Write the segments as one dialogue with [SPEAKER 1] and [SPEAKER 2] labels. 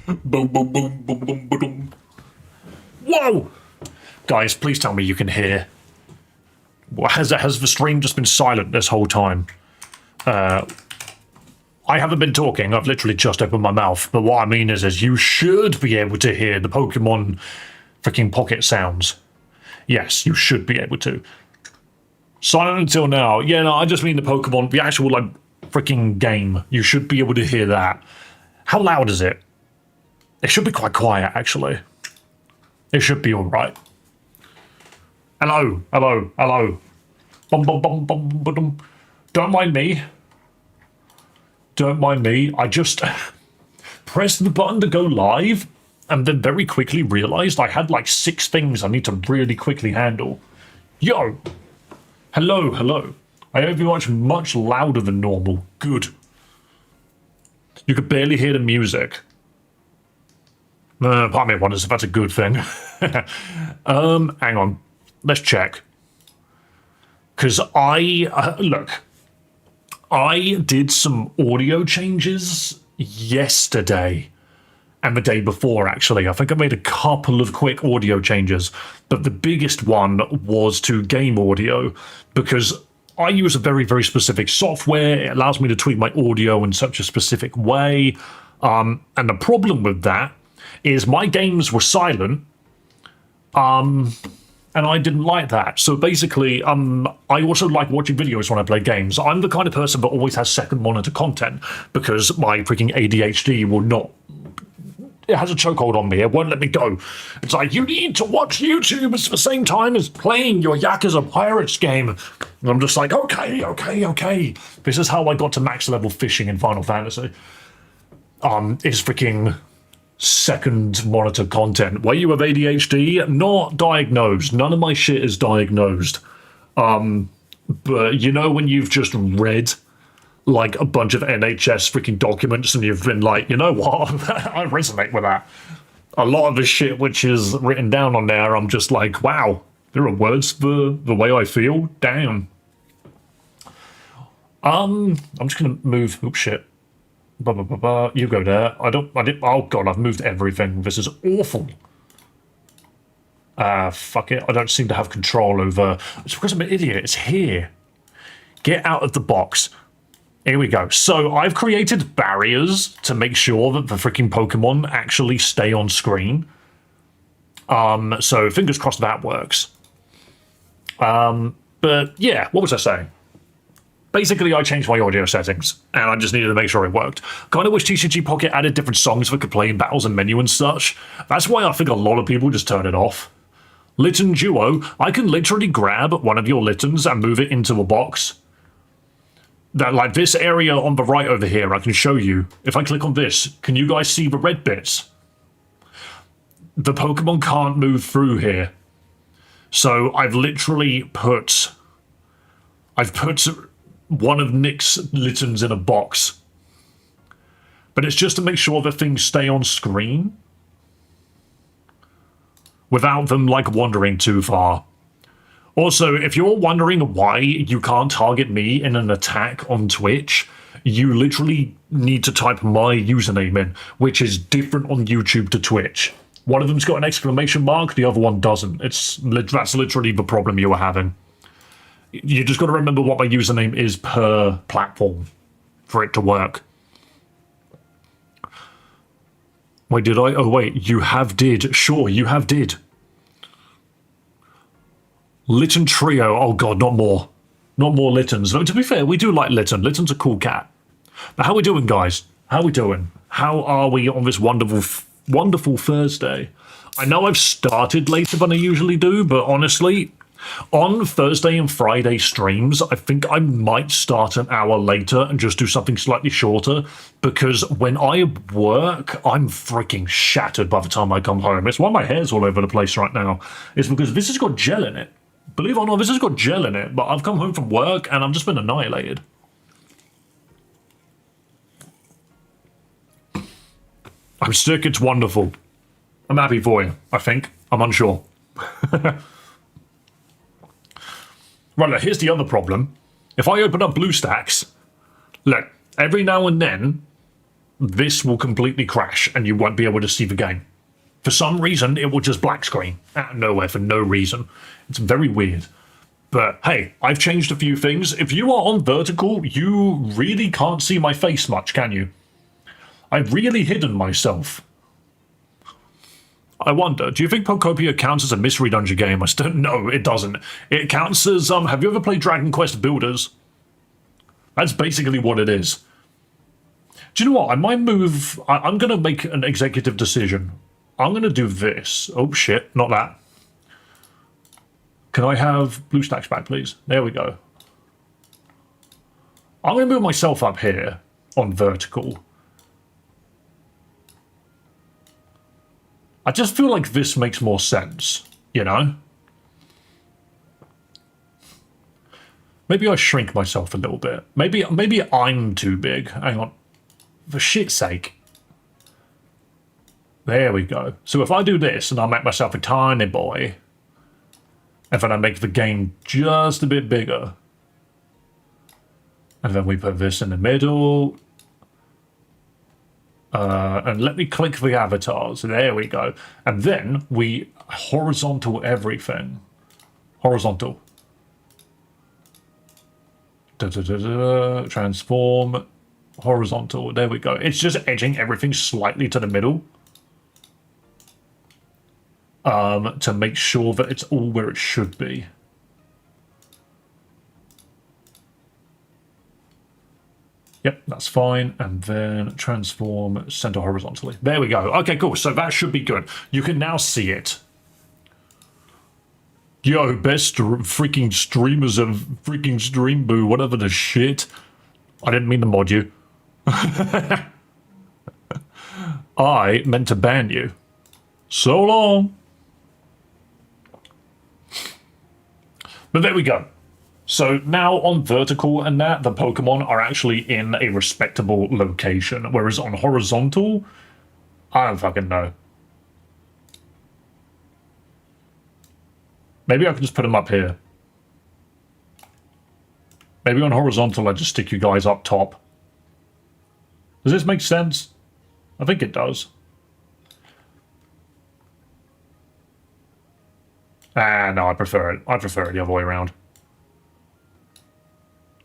[SPEAKER 1] Boom, boom, boom, boom, boom, boom. Whoa! Guys, please tell me you can hear. Has the stream just been silent this whole time? I haven't been talking, I've literally just opened my mouth, but what I mean is you should be able to hear the Pokemon freaking pocket sounds. Yes, you should be able to. Silent until now. Yeah, no, I just mean the Pokemon, the actual, like, freaking game. You should be able to hear that. How loud is it? It should be quite quiet, actually. It should be alright. Hello, hello, hello. Bum, bum, bum, bum, bum, bum. Don't mind me. Don't mind me. I just pressed the button to go live and then very quickly realized I had like 6 things I need to really quickly handle. Yo! Hello, hello. I hope you're much louder than normal. Good. You could barely hear the music. Part of me wonders if that's a good thing. Hang on. Let's check. Because look, I did some audio changes yesterday and the day before, actually. I think I made a couple of quick audio changes, but the biggest one was to game audio, because I use a very, very specific software. It allows me to tweak my audio in such a specific way. And the problem with that is my games were silent, and I didn't like that. So basically, I also like watching videos when I play games. I'm the kind of person that always has second monitor content because my freaking ADHD will not... It has a chokehold on me. It won't let me go. It's like, you need to watch YouTube at the same time as playing your Yakuza Pirates game. And I'm just like, okay, okay, okay. This is how I got to max level fishing in Final Fantasy. Is freaking... second monitor content. Why you have ADHD? Not diagnosed. None of my shit is diagnosed. But you know when you've just read like a bunch of NHS freaking documents and you've been like, you know what? I resonate with that. A lot of the shit which is written down on there, I'm just like, wow, there are words for the way I feel. Damn. I'm just gonna move. Oops, shit. You go there. Oh god, I've moved everything. This is awful. Fuck it. I don't seem to have control over... It's because I'm an idiot. It's here. Get out of the box. Here we go. So I've created barriers to make sure that the freaking Pokemon actually stay on screen. So fingers crossed that works. But yeah, what was I saying? Basically, I changed my audio settings, and I just needed to make sure it worked. Kind of wish TCG Pocket added different songs that could play in battles and menu and such. That's why I think a lot of people just turn it off. Litten Duo, I can literally grab one of your Littens and move it into a box. That, like, this area on the right over here, I can show you. If I click on this, can you guys see the red bits? The Pokemon can't move through here. So I've literally put... one of Nick's Littens in a box. But it's just to make sure that things stay on screen without them, like, wandering too far. Also, if you're wondering why you can't target me in an attack on Twitch, you literally need to type my username in, which is different on YouTube to Twitch. One of them's got an exclamation mark, the other one doesn't. That's literally the problem you were having. You just got to remember what my username is per platform for it to work. Wait, did I? Oh, wait, you have did. Sure, you have did. Litten Trio. Oh, God, not more. Not more Littens. No, to be fair, we do like Litten. Litten's a cool cat. But how we doing, guys? How we doing? How are we on this wonderful Thursday? I know I've started later than I usually do, but honestly... on Thursday and Friday streams, I think I might start an hour later and just do something slightly shorter, because when I work, I'm freaking shattered by the time I come home. It's why my hair's all over the place right now. It's because this has got gel in it. Believe it or not, this has got gel in it, but I've come home from work and I've just been annihilated. I'm sick, it's wonderful. I'm happy for you, I think. I'm unsure. Right, look, here's the other problem. If I open up BlueStacks, look, every now and then, this will completely crash and you won't be able to see the game. For some reason, it will just black screen out of nowhere for no reason. It's very weird. But hey, I've changed a few things. If you are on vertical, you really can't see my face much, can you? I've really hidden myself. I wonder, do you think Pokopia counts as a mystery dungeon game? I don't know, it doesn't. It counts as, have you ever played Dragon Quest Builders? That's basically what it is. Do you know what? I might move... I'm going to make an executive decision. I'm going to do this. Oh, shit. Not that. Can I have BlueStacks back, please? There we go. I'm going to move myself up here on vertical. I just feel like this makes more sense, you know? Maybe I shrink myself a little bit. Maybe I'm too big. Hang on. For shit's sake. There we go. So if I do this and I make myself a tiny boy, and then I make the game just a bit bigger, and then we put this in the middle, and let me click the avatars. There we go. And then we horizontal everything. Horizontal. Transform. Horizontal. There we go. It's just edging everything slightly to the middle. To make sure that it's all where it should be. Yep, that's fine. And then transform center horizontally. There we go. Okay, cool. So that should be good. You can now see it. Yo, best freaking streamers of freaking Stream Boo, whatever the shit. I didn't mean to mod you. I meant to ban you. So long. But there we go. So now on vertical and that, the Pokemon are actually in a respectable location. Whereas on horizontal, I don't fucking know. Maybe I can just put them up here. Maybe on horizontal, I just stick you guys up top. Does this make sense? I think it does. Ah, no, I prefer it. I prefer it the other way around.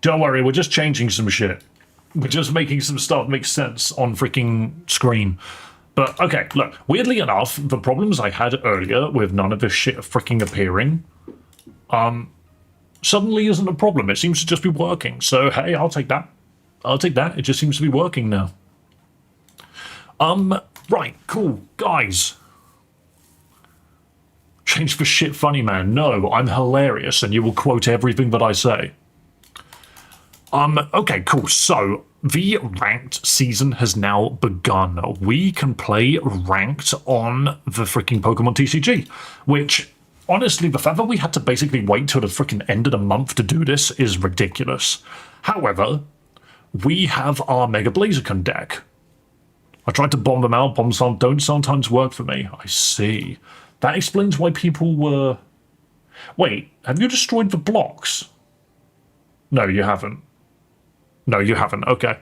[SPEAKER 1] Don't worry, we're just changing some shit. We're just making some stuff make sense on freaking screen. But, okay, look, weirdly enough, the problems I had earlier with none of this shit freaking appearing, suddenly isn't a problem. It seems to just be working. So, hey, I'll take that. I'll take that. It just seems to be working now. Right, cool. Guys. Change for shit funny, man. No, I'm hilarious, and you will quote everything that I say. Okay, cool. So, the ranked season has now begun. We can play ranked on the freaking Pokemon TCG, which, honestly, the fact that we had to basically wait till the freaking end of the month to do this is ridiculous. However, we have our Mega Blaziken deck. I tried to bomb them out. Bombs don't sometimes work for me. I see. That explains why people were... Wait, have you destroyed the blocks? No, you haven't. No, you haven't. Okay.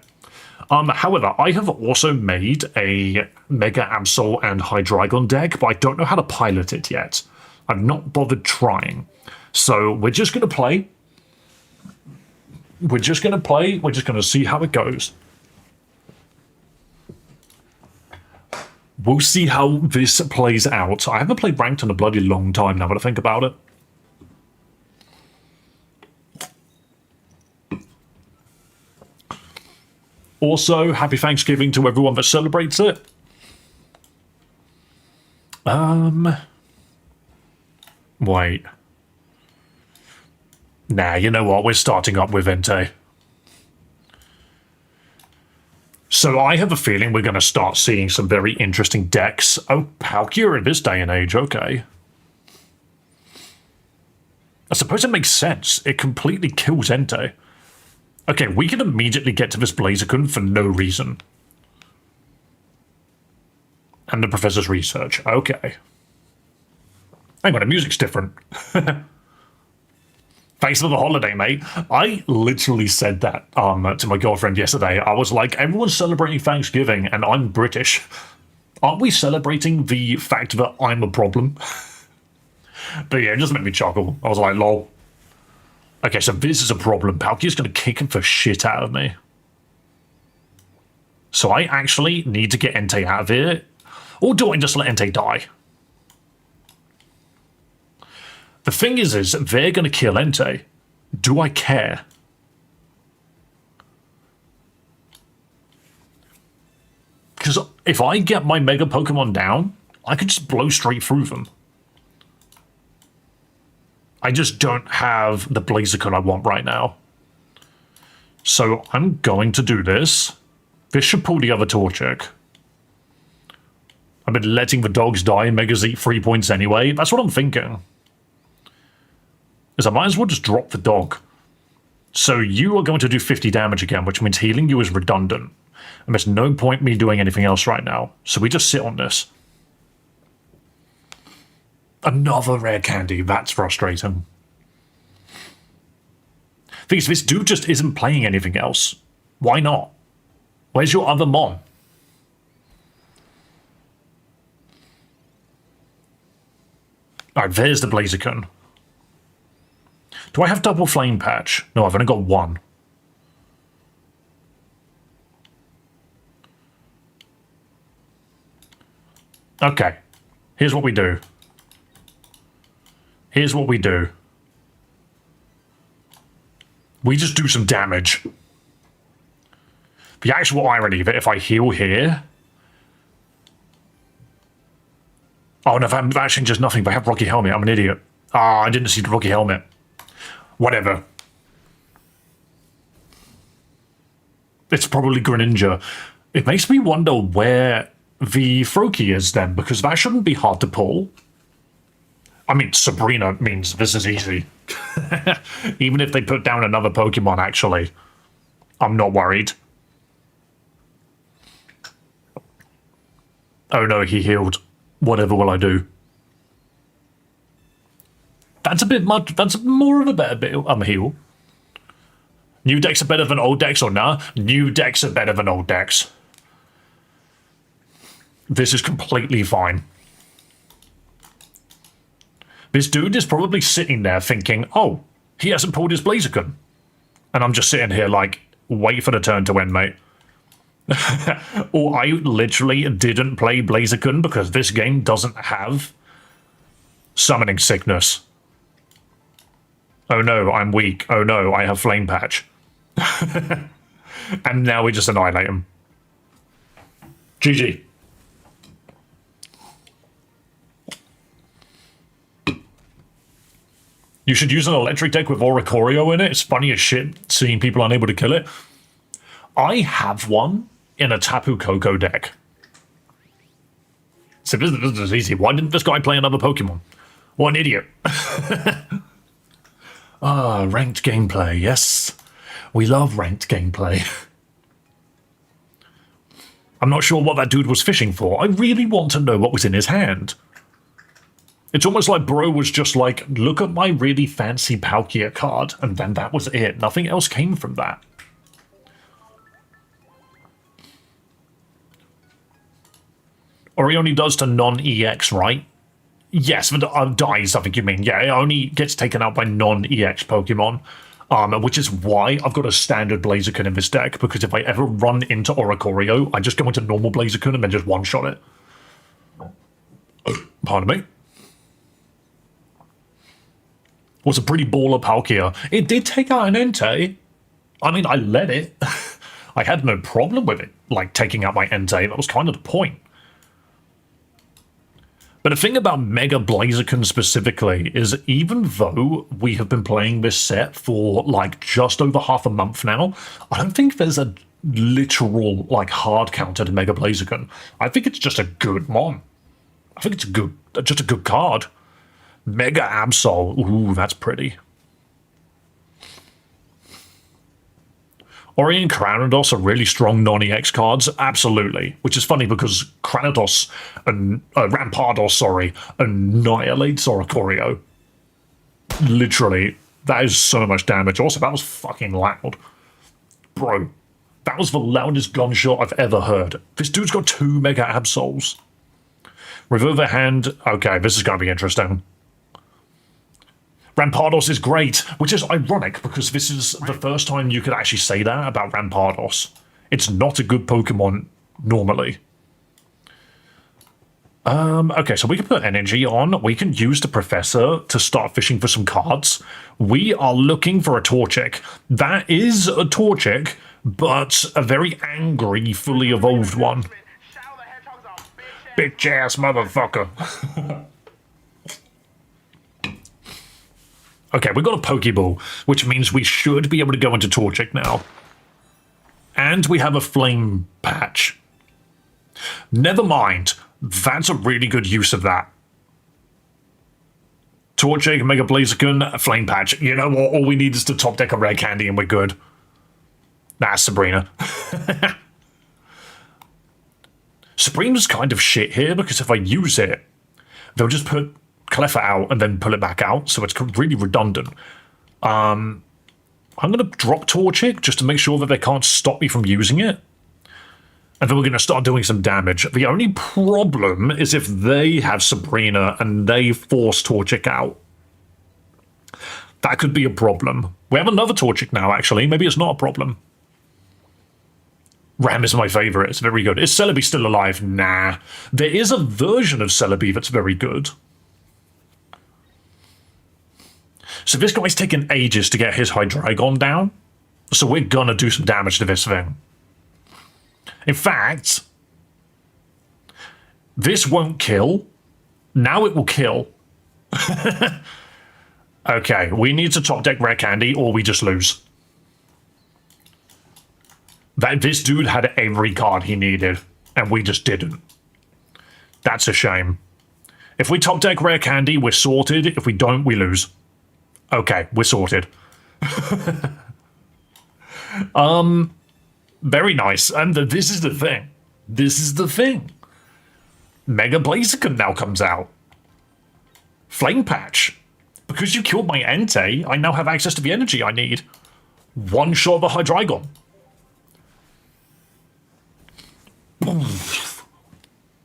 [SPEAKER 1] However, I have also made a Mega Absol and Hydreigon deck, but I don't know how to pilot it yet. I've not bothered trying. So we're just going to play. We're just going to play. We're just going to see how it goes. We'll see how this plays out. I haven't played ranked in a bloody long time now, but I think about it. Also, happy Thanksgiving to everyone that celebrates it. Wait. Nah, you know what? We're starting up with Entei. So I have a feeling we're going to start seeing some very interesting decks. Oh, Palkia in this day and age, okay. I suppose it makes sense. It completely kills Entei. Okay, we can immediately get to this Blaziken for no reason. And the Professor's research. Okay. Hang on, the music's different. Thanks for the holiday, mate. I literally said that to my girlfriend yesterday. I was like, everyone's celebrating Thanksgiving and I'm British. Aren't we celebrating the fact that I'm a problem? But yeah, it just made me chuckle. I was like, lol. Okay, so this is a problem. Palkia's going to kick him for shit out of me. So I actually need to get Entei out of here. Or do I just let Entei die? The thing is they're going to kill Entei. Do I care? Because if I get my Mega Pokemon down, I could just blow straight through them. I just don't have the Blaziken I want right now. So I'm going to do this. This should pull the other Torchic. I've been letting the dogs die, Megas eat 3 points anyway. That's what I'm thinking. Is I might as well just drop the dog. So you are going to do 50 damage again, which means healing you is redundant. And there's no point me doing anything else right now. So we just sit on this. Another rare candy. That's frustrating. Thing is, this dude just isn't playing anything else. Why not? Where's your other Mon? Alright, there's the Blaziken. Do I have double Flame Patch? No, I've only got one. Okay. Here's what we do. Here's what we do. We just do some damage. The actual irony that if I heal here... Oh no, that actually just nothing, but I have Rocky Helmet. I'm an idiot. Ah, I didn't see the Rocky Helmet. Whatever. It's probably Greninja. It makes me wonder where the Froakie is then, because that shouldn't be hard to pull. I mean, Sabrina means this is easy. Even if they put down another Pokemon, actually. I'm not worried. Oh no, he healed. Whatever will I do? That's a bit much. That's more of a better bit. Heal. New decks are better than old decks, or nah? New decks are better than old decks. This is completely fine. This dude is probably sitting there thinking, oh, he hasn't pulled his Blaziken. And I'm just sitting here like, wait for the turn to end, mate. Or I literally didn't play Blaziken because this game doesn't have summoning sickness. Oh no, I'm weak. Oh no, I have Flame Patch. And now we just annihilate him. GG. You should use an electric deck with Oricorio in it. It's funny as shit seeing people unable to kill it. I have one in a Tapu Koko deck. So this is easy. Why didn't this guy play another Pokemon? What an idiot. Ranked gameplay, yes. We love ranked gameplay. I'm not sure what that dude was fishing for. I really want to know what was in his hand. It's almost like bro was just like, look at my really fancy Palkia card, and then that was it. Nothing else came from that. Or he only does to non-EX, right? Yes, but dies, I think you mean. Yeah, it only gets taken out by non-EX Pokemon. Which is why I've got a standard Blaziken in this deck, because if I ever run into Oricorio, I just go into normal Blaziken and then just one-shot it. Pardon me. Was a pretty baller Palkia. It did take out an Entei. I mean, I let it. I had no problem with it, like, taking out my Entei. That was kind of the point. But the thing about Mega Blaziken specifically is even though we have been playing this set for, like, just over half a month now, I don't think there's a literal, like, hard counter to Mega Blaziken. I think it's just a good mon. I think it's just a good card. Mega Absol. Ooh, that's pretty. Ori and Cranidos are really strong non-EX cards, absolutely. Which is funny because Cranidos and Rampardos, sorry, annihilates Oricorio. Literally, That is so much damage. Also, that was fucking loud. Bro, that was the loudest gunshot I've ever heard. This dude's got 2 mega absols. Revolver hand. Okay, this is going to be interesting. Rampardos is great, which is ironic because this is the first time you could actually say that about Rampardos. It's not a good Pokemon normally. Okay, so we can put energy on. We can use the Professor to start fishing for some cards. We are looking for a Torchic. That is a Torchic, but a very angry, fully evolved one. Bitch ass motherfucker. Okay, we got a Pokeball, which means we should be able to go into Torchic now. And we have a Flame Patch. Never mind. That's a really good use of that. Torchic, Mega Blaziken, Flame Patch. You know what? All we need is to top deck a Rare Candy and we're good. Nah, Sabrina. Sabrina's kind of shit here because if I use it, they'll just put Cleffa out and then pull it back out, so it's really redundant. I'm going to drop Torchic just to make sure that they can't stop me from using it. And then we're going to start doing some damage. The only problem is if they have Sabrina and they force Torchic out. That could be a problem. We have another Torchic now, actually. Maybe it's not a problem. Ram is my favourite. It's very good. Is Celebi still alive? Nah. There is a version of Celebi that's very good. So this guy's taken ages to get his Hydreigon down. So we're going to do some damage to this thing. In fact, this won't kill. Now it will kill. Okay, we need to top deck Rare Candy or we just lose. This dude had every card he needed, and we just didn't. That's a shame. If we top deck Rare Candy, we're sorted. If we don't, we lose. Okay, we're sorted. Very nice. And this is the thing. This is the thing. Mega Blaziken now comes out. Flame Patch. Because you killed my Entei, I now have access to the energy I need. One shot of a Hydreigon.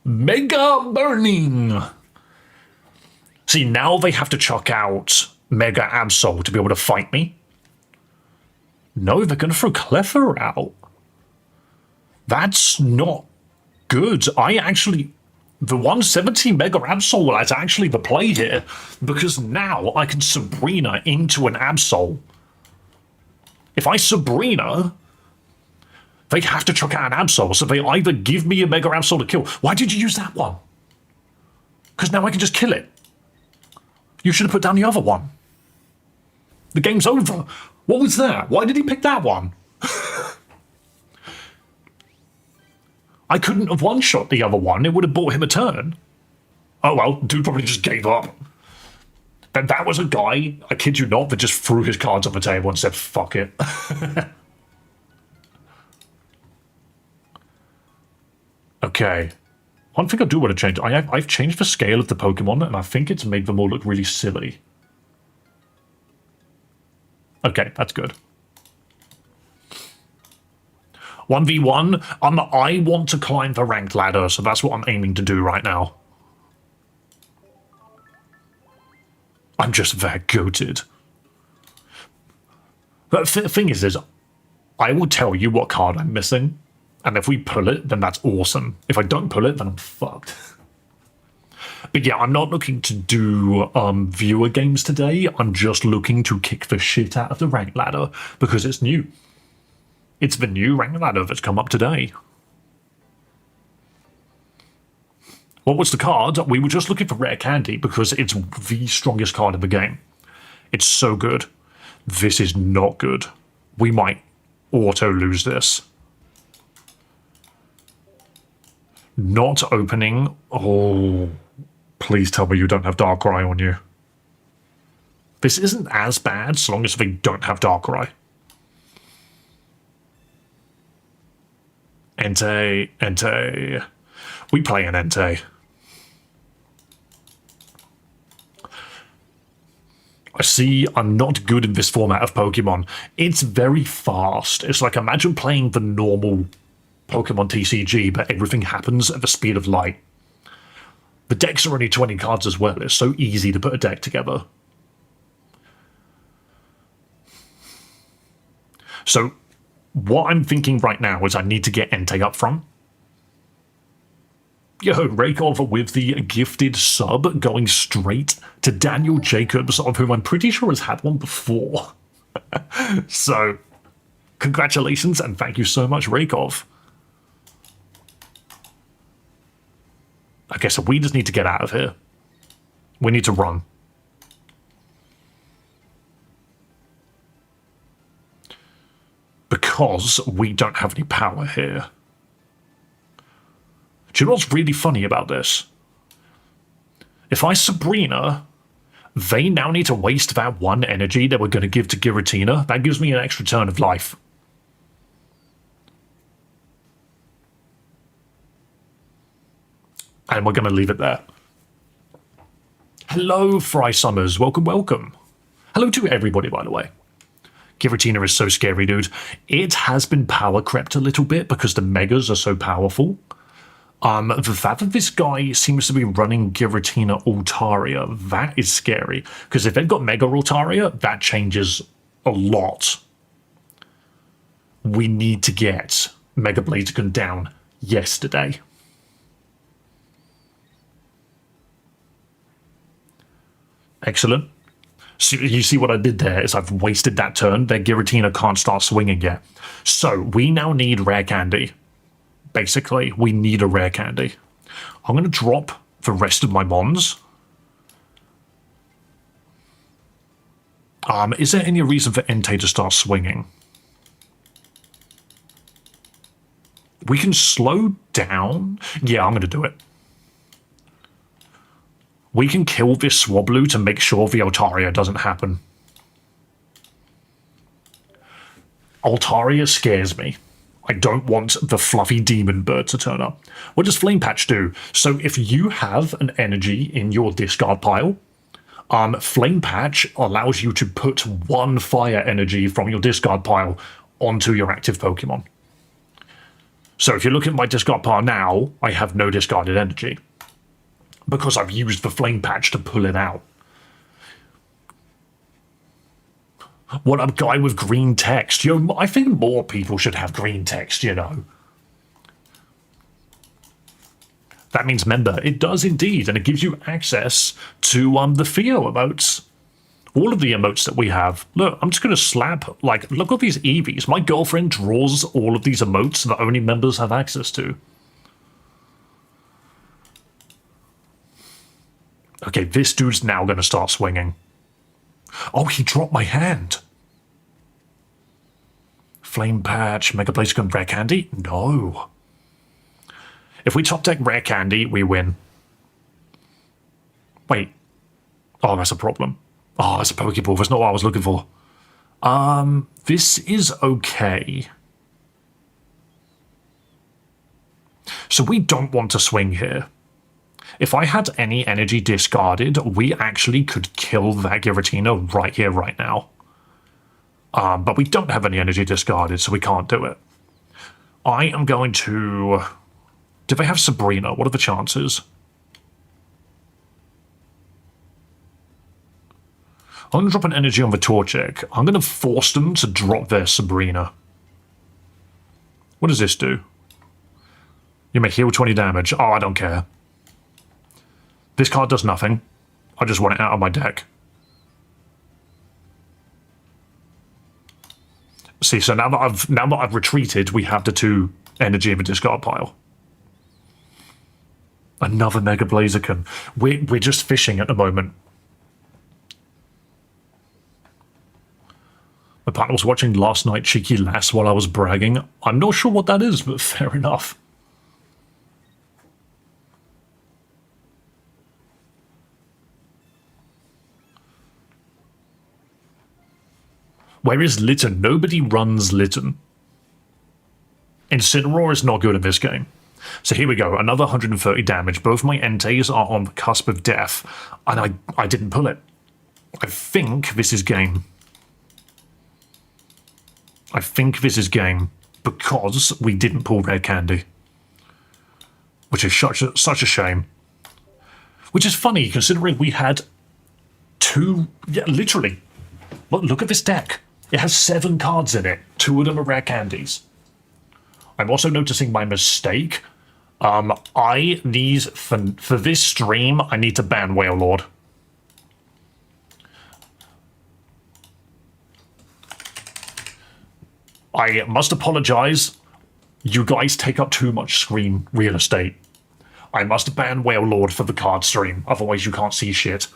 [SPEAKER 1] Mega Burning. See, now they have to chuck out Mega Absol to be able to fight me. No, they're going to throw Cleffa out. That's not good. The 170 Mega Absol is actually the play here, because now I can Sabrina into an Absol. If I Sabrina, they have to chuck out an Absol, so they either give me a Mega Absol to kill. Why did you use that one? Because now I can just kill it. You should have put down the other one. The game's over. What was that? Why did he pick that one? I couldn't have one-shot the other one. It would have bought him a turn. Oh well, dude probably just gave up. Then that was a guy, I kid you not, that just threw his cards on the table and said, fuck it. Okay. One thing I do want to change, I've changed the scale of the Pokemon, and I think it's made them all look really silly. Okay, that's good. 1v1, I want to climb the ranked ladder, so that's what I'm aiming to do right now. I'm just that goated. The thing is, I will tell you what card I'm missing, and if we pull it, then that's awesome. If I don't pull it, then I'm fucked. But yeah, I'm not looking to do viewer games today. I'm just looking to kick the shit out of the ranked ladder, because it's new. It's the new ranked ladder that's come up today. What was the card? We were just looking for Rare Candy because it's the strongest card in the game. It's so good. This is not good. We might auto lose this. Not opening. Oh, please tell me you don't have Darkrai on you. This isn't as bad so long as they don't have Darkrai. Entei. We play an Entei. See, I'm not good in this format of Pokemon. It's very fast. It's like, imagine playing the normal Pokemon TCG, but everything happens at the speed of light. The decks are only 20 cards as well. It's so easy to put a deck together. So, what I'm thinking right now is I need to get Entei up front. Yo, Raykov with the gifted sub going straight to Daniel Jacobs, of whom I'm pretty sure has had one before. So, congratulations and thank you so much, Raykov. Okay, so we just need to get out of here. We need to run. Because we don't have any power here. Do you know what's really funny about this? If I Sabrina, they now need to waste that one energy that we're going to give to Giratina. That gives me an extra turn of life. And we're going to leave it there. Hello, Fry Summers. Welcome, welcome. Hello to everybody, by the way. Giratina is so scary, dude. It has been power crept a little bit because the Megas are so powerful. The fact that this guy seems to be running Giratina Altaria, that is scary. Because if they've got Mega Altaria, that changes a lot. We need to get Mega Blaziken down yesterday. Excellent. So you see what I did there is I've wasted that turn. Their Giratina can't start swinging yet. So we now need Rare Candy. Basically, we need a Rare Candy. I'm going to drop the rest of my Mons. Is there any reason for Entei to start swinging? We can slow down. Yeah, I'm going to do it. We can kill this Swablu to make sure the Altaria doesn't happen. Altaria scares me. I don't want the fluffy demon bird to turn up. What does Flame Patch do? So if you have an energy in your discard pile, Flame Patch allows you to put one fire energy from your discard pile onto your active Pokemon. So if you look at my discard pile now, I have no discarded energy. Because I've used the Flame Patch to pull it out. What up, guy with green text? You know, I think more people should have green text, you know. That means member. It does indeed, and it gives you access to the Theo emotes. All of the emotes that we have. Look, I'm just going to slap, like, look at these Eevees. My girlfriend draws all of these emotes that only members have access to. Okay, this dude's now going to start swinging. Oh, he dropped my hand. Flame Patch, Mega Blaziken, Rare Candy? No. If we top deck Rare Candy, we win. Wait. Oh, that's a problem. Oh, that's a Pokeball. That's not what I was looking for. This is okay. So we don't want to swing here. If I had any energy discarded, we actually could kill that Giratina right here, right now. But we don't have any energy discarded, so we can't do it. I am going to... Do they have Sabrina? What are the chances? I'm going to drop an energy on the Torchic. I'm going to force them to drop their Sabrina. What does this do? You may heal 20 damage. Oh, I don't care. This card does nothing. I just want it out of my deck. See, so now that I've retreated, we have the 2 energy in the discard pile. Another Mega Blaziken. We're just fishing at the moment. My partner was watching last night Cheeky Lass while I was bragging. I'm not sure what that is, but fair enough. Where is Litten? Nobody runs Litten. Incineroar is not good in this game. So here we go, another 130 damage. Both my Enteis are on the cusp of death, and I didn't pull it. I think this is game. I think this is game because we didn't pull rare candy, which is such a shame. Which is funny considering we had two, yeah, literally. Look at this deck. It has 7 cards in it. 2 of them are rare candies. I'm also noticing my mistake. I need, for this stream, I need to ban Whale Lord. I must apologize. You guys take up too much screen real estate. I must ban Whale Lord for the card stream, otherwise you can't see shit.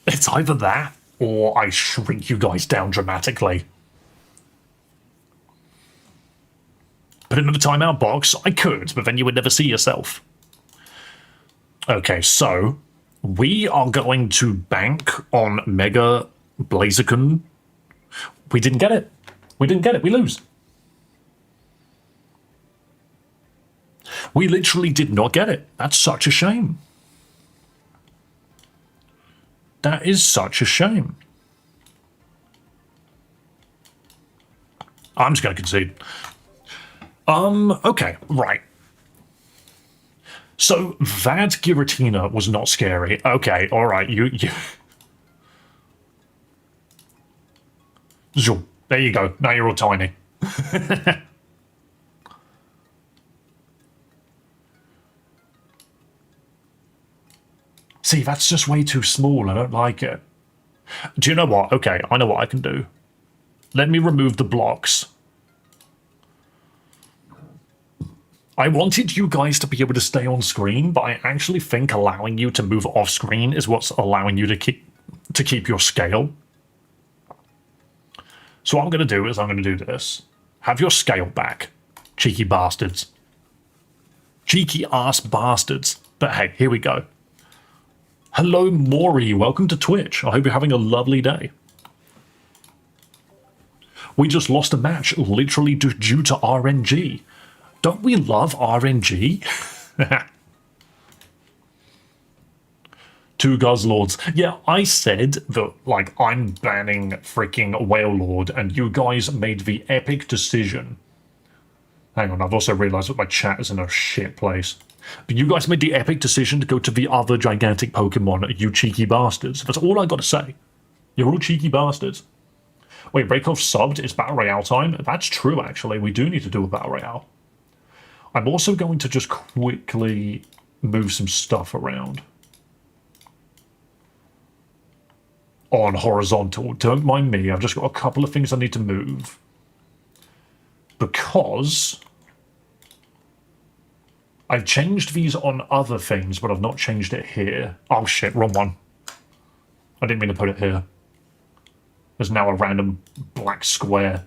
[SPEAKER 1] It's either that, or I shrink you guys down dramatically. Put it in the timeout box? I could, but then you would never see yourself. Okay, so we are going to bank on Mega Blaziken. We didn't get it. We didn't get it. We lose. We literally did not get it. That's such a shame. That is such a shame. I'm just going to concede. Okay, right. So that Giratina was not scary. Okay, all right, you. There you go. Now you're all tiny. See, that's just way too small. I don't like it. Do you know what? Okay, I know what I can do. Let me remove the blocks. I wanted you guys to be able to stay on screen, but I actually think allowing you to move off screen is what's allowing you to keep your scale. So what I'm going to do is I'm going to do this. Have your scale back, cheeky bastards. Cheeky ass bastards. But hey, here we go. Hello, Maury. Welcome to Twitch. I hope you're having a lovely day. We just lost a match, literally due to RNG. Don't we love RNG? 2 Guzzlords. Yeah, I said that, like, I'm banning freaking Whale Lord, and you guys made the epic decision. Hang on, I've also realised that my chat is in a shit place. But you guys made the epic decision to go to the other gigantic Pokemon, you cheeky bastards. That's all I got to say. You're all cheeky bastards. Wait, Breakoff subbed, it's Battle Royale time? That's true, actually. We do need to do a Battle Royale. I'm also going to just quickly move some stuff around. On horizontal. Don't mind me, I've just got a couple of things I need to move. Because I've changed these on other things, but I've not changed it here. Oh shit, wrong one. I didn't mean to put it here. There's now a random black square.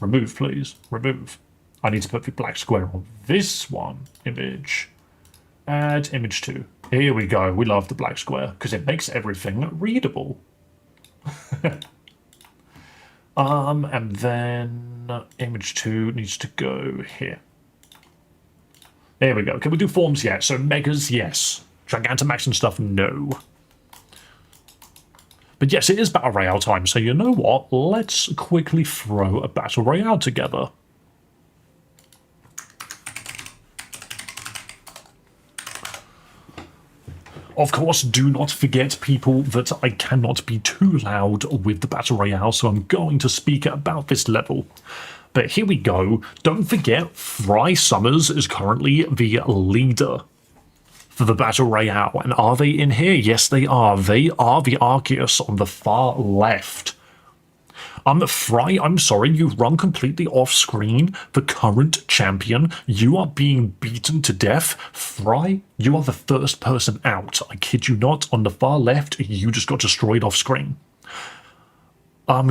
[SPEAKER 1] Remove, please. Remove. I need to put the black square on this one image. Add image 2. Here we go. We love the black square because it makes everything readable. And then image 2 needs to go here. There we go. Can we do forms yet? So Megas, yes. Gigantamax and stuff, no. But yes, it is Battle Royale time, so you know what? Let's quickly throw a Battle Royale together. Of course, do not forget, people, that I cannot be too loud with the Battle Royale, so I'm going to speak about this level. But here we go. Don't forget, Fry Summers is currently the leader for the Battle Royale. And are they in here? Yes, they are. They are the Arceus on the far left. Fry, I'm sorry, you've run completely off screen. The current champion, you are being beaten to death. Fry, you are the first person out. I kid you not. On the far left, you just got destroyed off screen.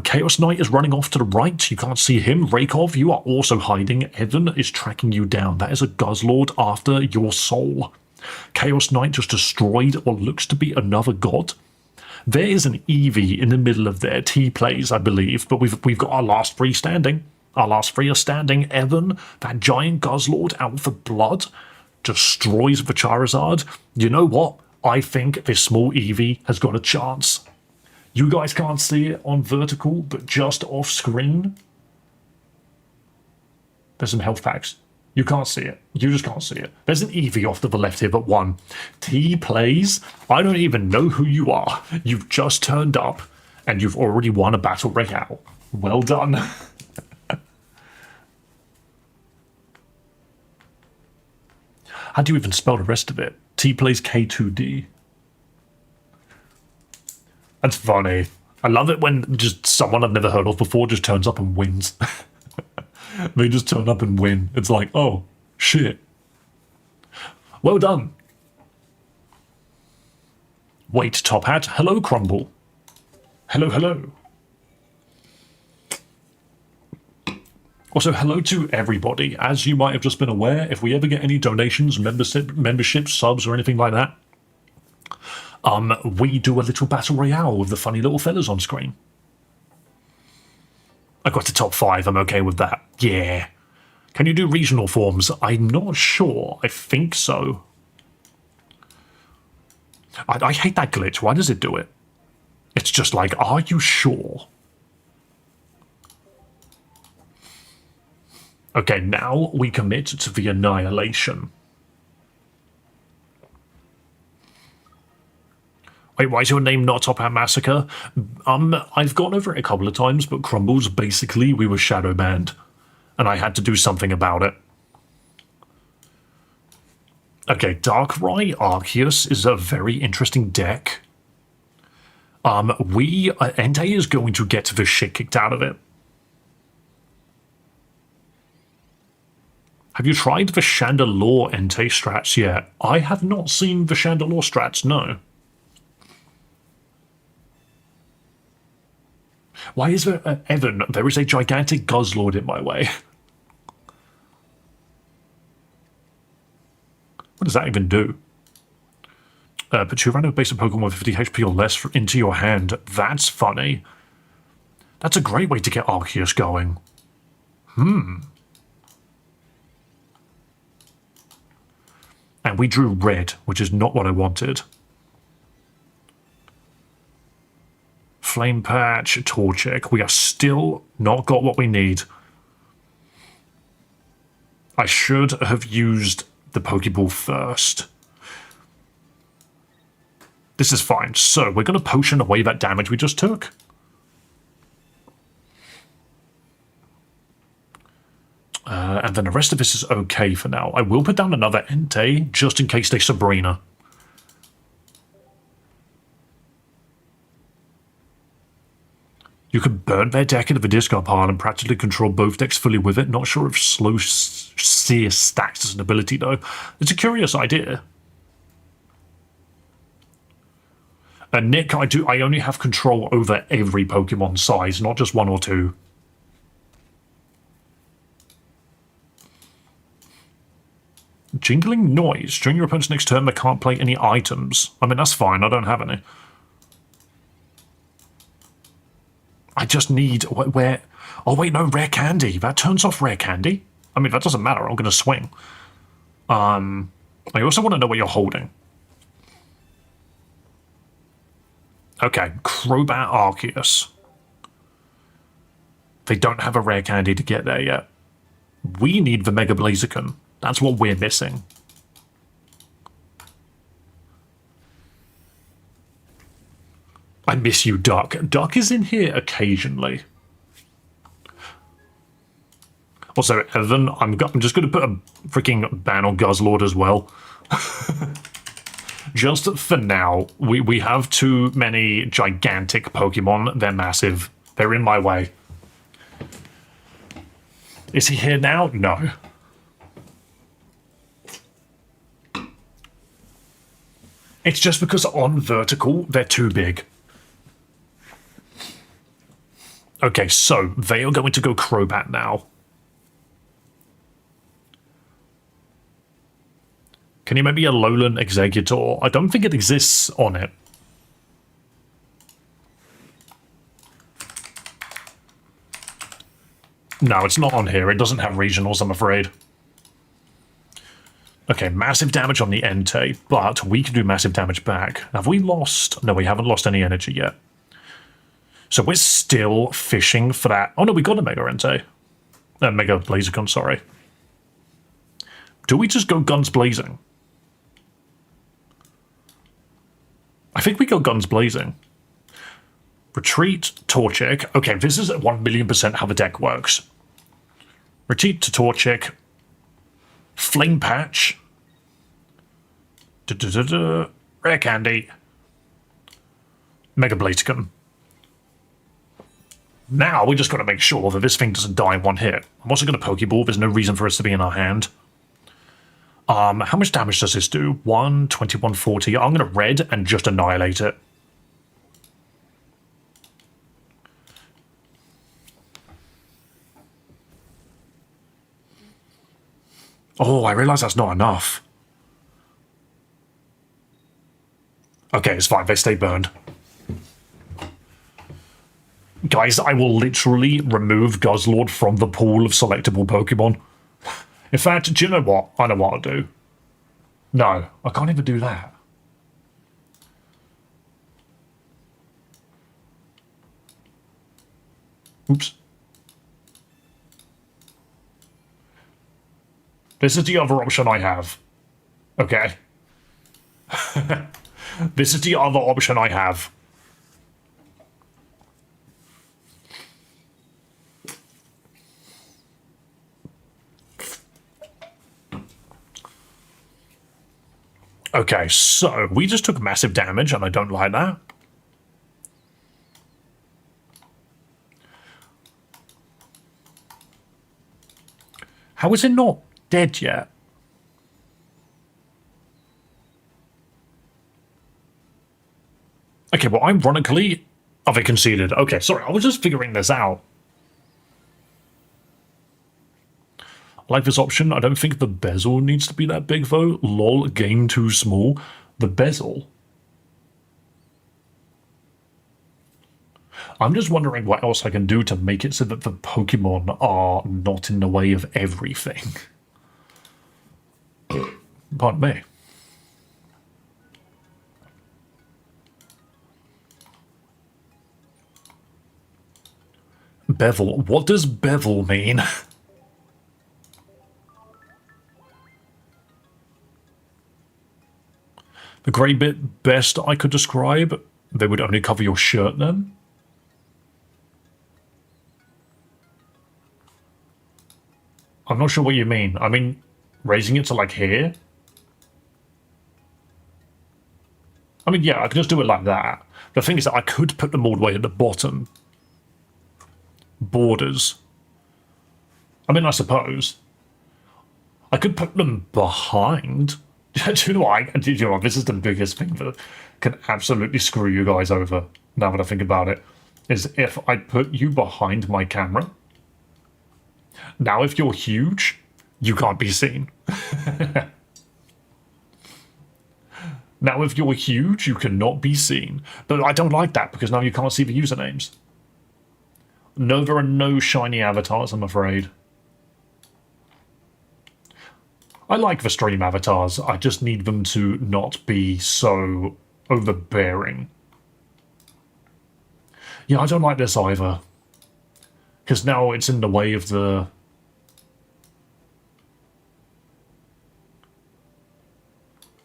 [SPEAKER 1] Chaos Knight is running off to the right. You can't see him. Rakov, you are also hiding. Evan is tracking you down. That is a Guzzlord after your soul. Chaos Knight just destroyed what looks to be another god. There is an Eevee in the middle of their T-plays, I believe, but we've got our last 3 standing. Our last 3 are standing. Evan, that giant Guzzlord out for blood. destroys the Charizard, you know what? I think this small Eevee has got a chance. You guys can't see it on vertical, but just off screen, there's some health packs. You can't see it. You just can't see it. There's an Eevee off to the left here, but one. T plays. I don't even know who you are. You've just turned up, and you've already won a battle royale. Well done. How do you even spell the rest of it? T plays K2D. That's funny. I love it when just someone I've never heard of before just turns up and wins. They just turn up and win. It's like, oh, shit. Well done. Wait, Tophat. Hello, Crumble. Hello, hello. Also, hello to everybody. As you might have just been aware, if we ever get any donations, memberships, subs, or anything like that, we do a little battle royale with the funny little fellas on screen. I got to top 5, I'm okay with that. Yeah. Can you do regional forms? I'm not sure. I think so. I hate that glitch. Why does it do it? It's just like, are you sure? Okay, now we commit to the annihilation. Wait, why is your name not Tophat Massacre? I've gone over it a couple of times, but Crumbles, basically, we were shadow banned. And I had to do something about it. Okay, Darkrai Arceus is a very interesting deck. Entei is going to get the shit kicked out of it. Have you tried the Chandelure Entei strats yet? I have not seen the Chandelure strats, no. Why is there, Evan, there is a gigantic Guzzlord in my way. What does that even do? Put your random basic Pokemon with 50 HP or less into your hand. That's funny. That's a great way to get Arceus going. And we drew red, which is not what I wanted. Flame Patch, Torchic. We have still not got what we need. I should have used the Pokeball first. This is fine. So we're going to potion away that damage we just took. And then the rest of this is okay for now. I will put down another Entei just in case they Sabrina. You could burn their deck into the discard pile and practically control both decks fully with it. Not sure if Slow Seer stacks as an ability, though. It's a curious idea. And Nick, I only have control over every Pokemon size, not just one or two. Jingling noise. During your opponent's next turn, they can't play any items. I mean, that's fine. I don't have any. I just need... where... Oh, wait, no, rare candy. That turns off rare candy. I mean, that doesn't matter. I'm going to swing. I also want to know what you're holding. Okay, Crobat Arceus. They don't have a rare candy to get there yet. We need the Mega Blaziken. That's what we're missing. I miss you, Duck. Duck is in here occasionally. Also, Evan, I'm just going to put a freaking ban on Guzzlord as well. Just for now, we have too many gigantic Pokemon. They're massive. They're in my way. Is he here now? No. It's just because on vertical, they're too big. Okay, so they are going to go Crobat now. Can you maybe a Alolan Exeggutor? I don't think it exists on it. No, it's not on here. It doesn't have regionals, I'm afraid. Okay, massive damage on the Entei, but we can do massive damage back. Have we lost? No, we haven't lost any energy yet. So we're still fishing for that. Oh no, we got a Mega Entei. Mega Blazer Gun, sorry. Do we just go guns blazing? I think we go guns blazing. Retreat, Torchic. Okay, this is 1,000,000% how the deck works. Retreat to Torchic. Flame Patch. Rare Candy. Mega Blaziken. Now we just got to make sure that this thing doesn't die in one hit. I'm also going to Pokeball. There's no reason for us to be in our hand. How much damage does this do? 120, 140. I'm going to red and just annihilate it. Oh, I realise that's not enough. Okay, it's fine. They stay burned. Guys, I will literally remove Guzzlord from the pool of selectable Pokemon. In fact, do you know what? I know what I'll do. No, I can't even do that. Oops. This is the other option I have. Okay. This is the other option I have. Okay, so we just took massive damage, and I don't like that. How is it not dead yet? Okay, well, ironically, have I conceded? Okay, sorry, I was just figuring this out. I like this option. I don't think the bezel needs to be that big, though. Lol, game too small. The bezel. I'm just wondering what else I can do to make it so that the Pokemon are not in the way of everything. Pardon me. Bevel. What does bevel mean? The grey bit best I could describe, they would only cover your shirt then. I'm not sure what you mean. I mean, raising it to like here? I mean, yeah, I could just do it like that. The thing is that I could put them all the way at the bottom. Borders. I mean, I suppose. I could put them behind. Do you know what? Do you know what? This is the biggest thing that can absolutely screw you guys over, now that I think about it, is if I put you behind my camera. Now, if you're huge, you can't be seen. Now, if you're huge, you cannot be seen. But I don't like that, because now you can't see the usernames. No, there are no shiny avatars, I'm afraid. I like the stream avatars, I just need them to not be so overbearing. Yeah, I don't like this either. Because now it's in the way of the...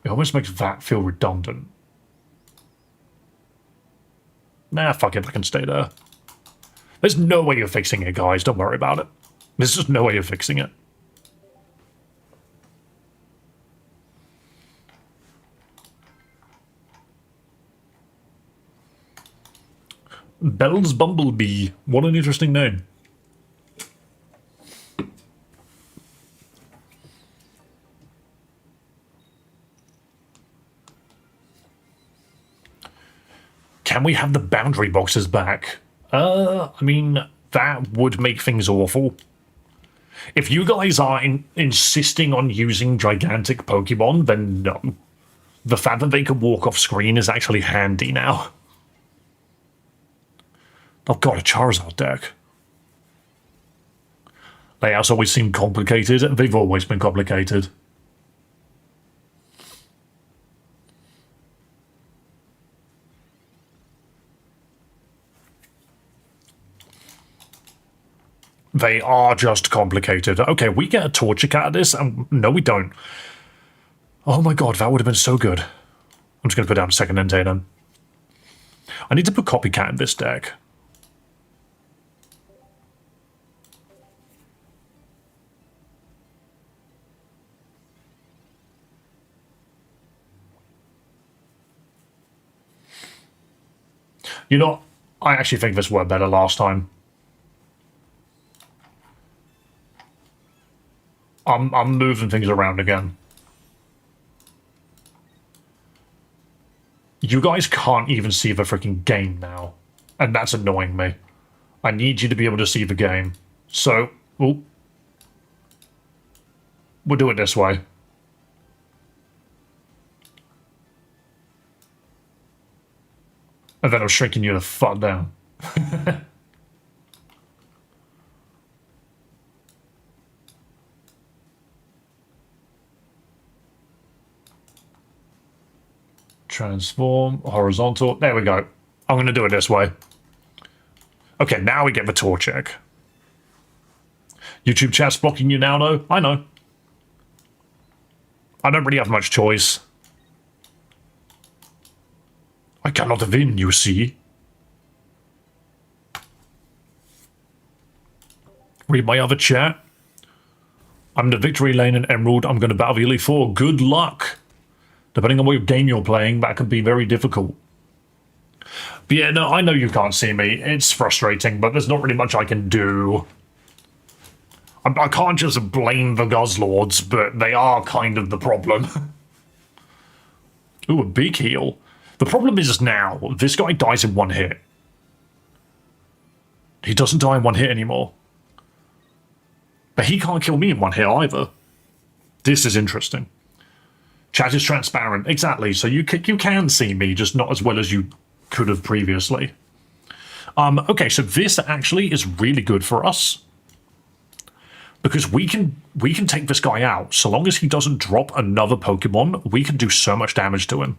[SPEAKER 1] It almost makes that feel redundant. Nah, fuck it, I can stay there. There's no way you're fixing it, guys, don't worry about it. There's just no way you're fixing it. Bell's Bumblebee. What an interesting name. Can we have the boundary boxes back? I mean, that would make things awful. If you guys are insisting on using gigantic Pokemon, then no. The fact that they can walk off screen is actually handy now. I've got a Charizard deck. Layouts always seem complicated. They've always been complicated. They are just complicated. Okay, we get a torture cat out of this, and no, we don't. Oh my god, that would have been so good. I'm just going to put down a second Entei then. I need to put Copycat in this deck. You know, I actually think this worked better last time. I'm moving things around again. You guys can't even see the freaking game now. And that's annoying me. I need you to be able to see the game. So, we'll do it this way. And then I'm shrinking you the fuck down. Transform, horizontal. There we go. I'm going to do it this way. Okay, now we get the tour check. YouTube chat's blocking you now, though. I know. I don't really have much choice. I cannot win, you see. Read my other chat. I'm the victory lane in Emerald. I'm going to battle Elite 4. Good luck. Depending on what game you're playing, that can be very difficult. But yeah, no, I know you can't see me. It's frustrating, but there's not really much I can do. I can't just blame the Guzzlords, but they are kind of the problem. Ooh, a big heal. The problem is now, this guy dies in one hit. He doesn't die in one hit anymore. But he can't kill me in one hit either. This is interesting. Chat is transparent. Exactly. So you can see me, just not as well as you could have previously. Okay, so this actually is really good for us. Because we can take this guy out. So long as he doesn't drop another Pokemon, we can do so much damage to him.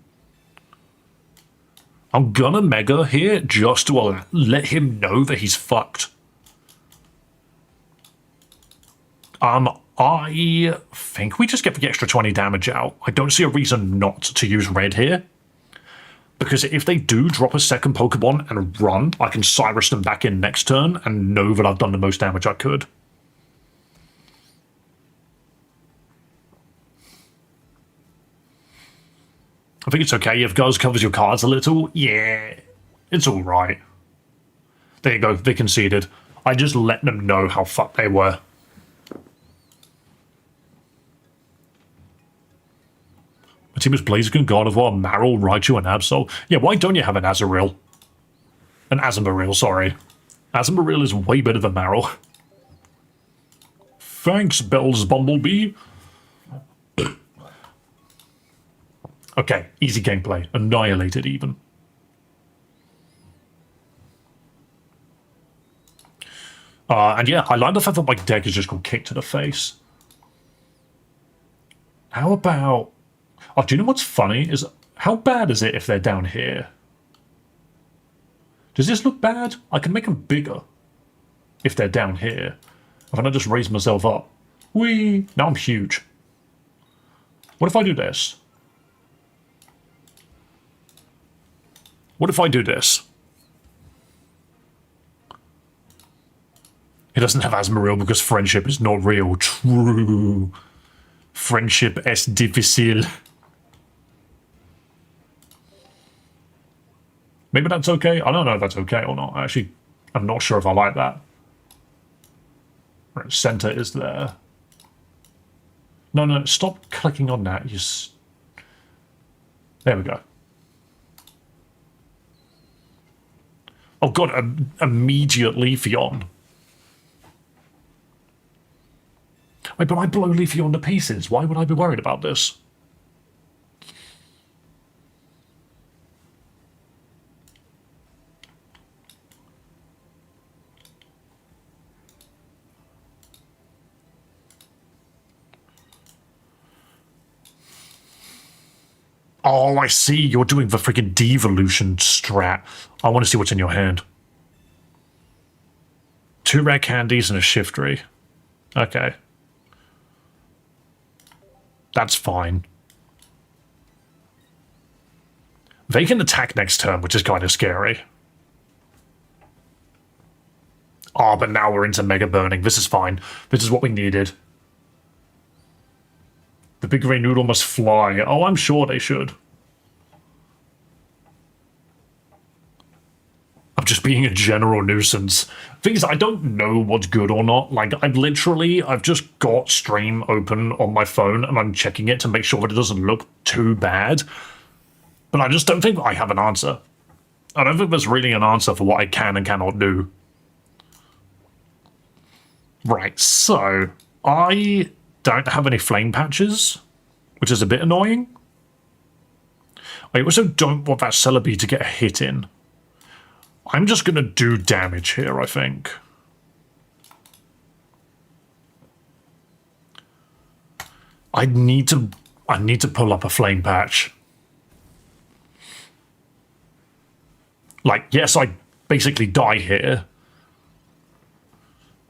[SPEAKER 1] I'm gonna Mega here just to let him know that he's fucked. I think we just get the extra 20 damage out. I don't see a reason not to use red here. Because if they do drop a second Pokemon and run, I can Cyrus them back in next turn and know that I've done the most damage I could. I think it's okay if Guz covers your cards a little. Yeah, it's alright. There you go, they conceded. I just let them know how fucked they were. My team is Blaziken, God of War, Marill, Raichu, and Absol. Yeah, why don't you have an Azurill? An Azumarill, sorry. Azumarill is way better than Marill. Thanks, Bell's Bumblebee. Okay, easy gameplay. Annihilated, even. And yeah, I like the fact that my deck is just called Kick to the Face. How about... Oh, do you know what's funny? Is how bad is it if they're down here? Does this look bad? I can make them bigger if they're down here. If I just raise myself up. Whee! Now I'm huge. What if I do this? What if I do this? He doesn't have Azumarill because friendship is not real. True. Friendship es difficile. Maybe that's okay. I don't know if that's okay or not. Actually, I'm not sure if I like that. Right, center is there. No, stop clicking on that. There we go. Oh god, immediate Leafeon. Wait, but I blow Leafeon to pieces. Why would I be worried about this? Oh, I see. You're doing the freaking devolution strat. I want to see what's in your hand. 2 rare candies and a shiftry. Okay. That's fine. They can attack next turn, which is kind of scary. Ah, but now we're into Mega Burning. This is fine. This is what we needed. The big grey noodle must fly. Oh, I'm sure they should. I'm just being a general nuisance. Thing is, I don't know what's good or not. Like, I've just got stream open on my phone and I'm checking it to make sure that it doesn't look too bad. But I just don't think I have an answer. I don't think there's really an answer for what I can and cannot do. Right, so I don't have any flame patches, which is a bit annoying. I also don't want that Celebi to get a hit in. I'm just going to do damage here, I think. I need to pull up a flame patch. Like, yes, I basically die here.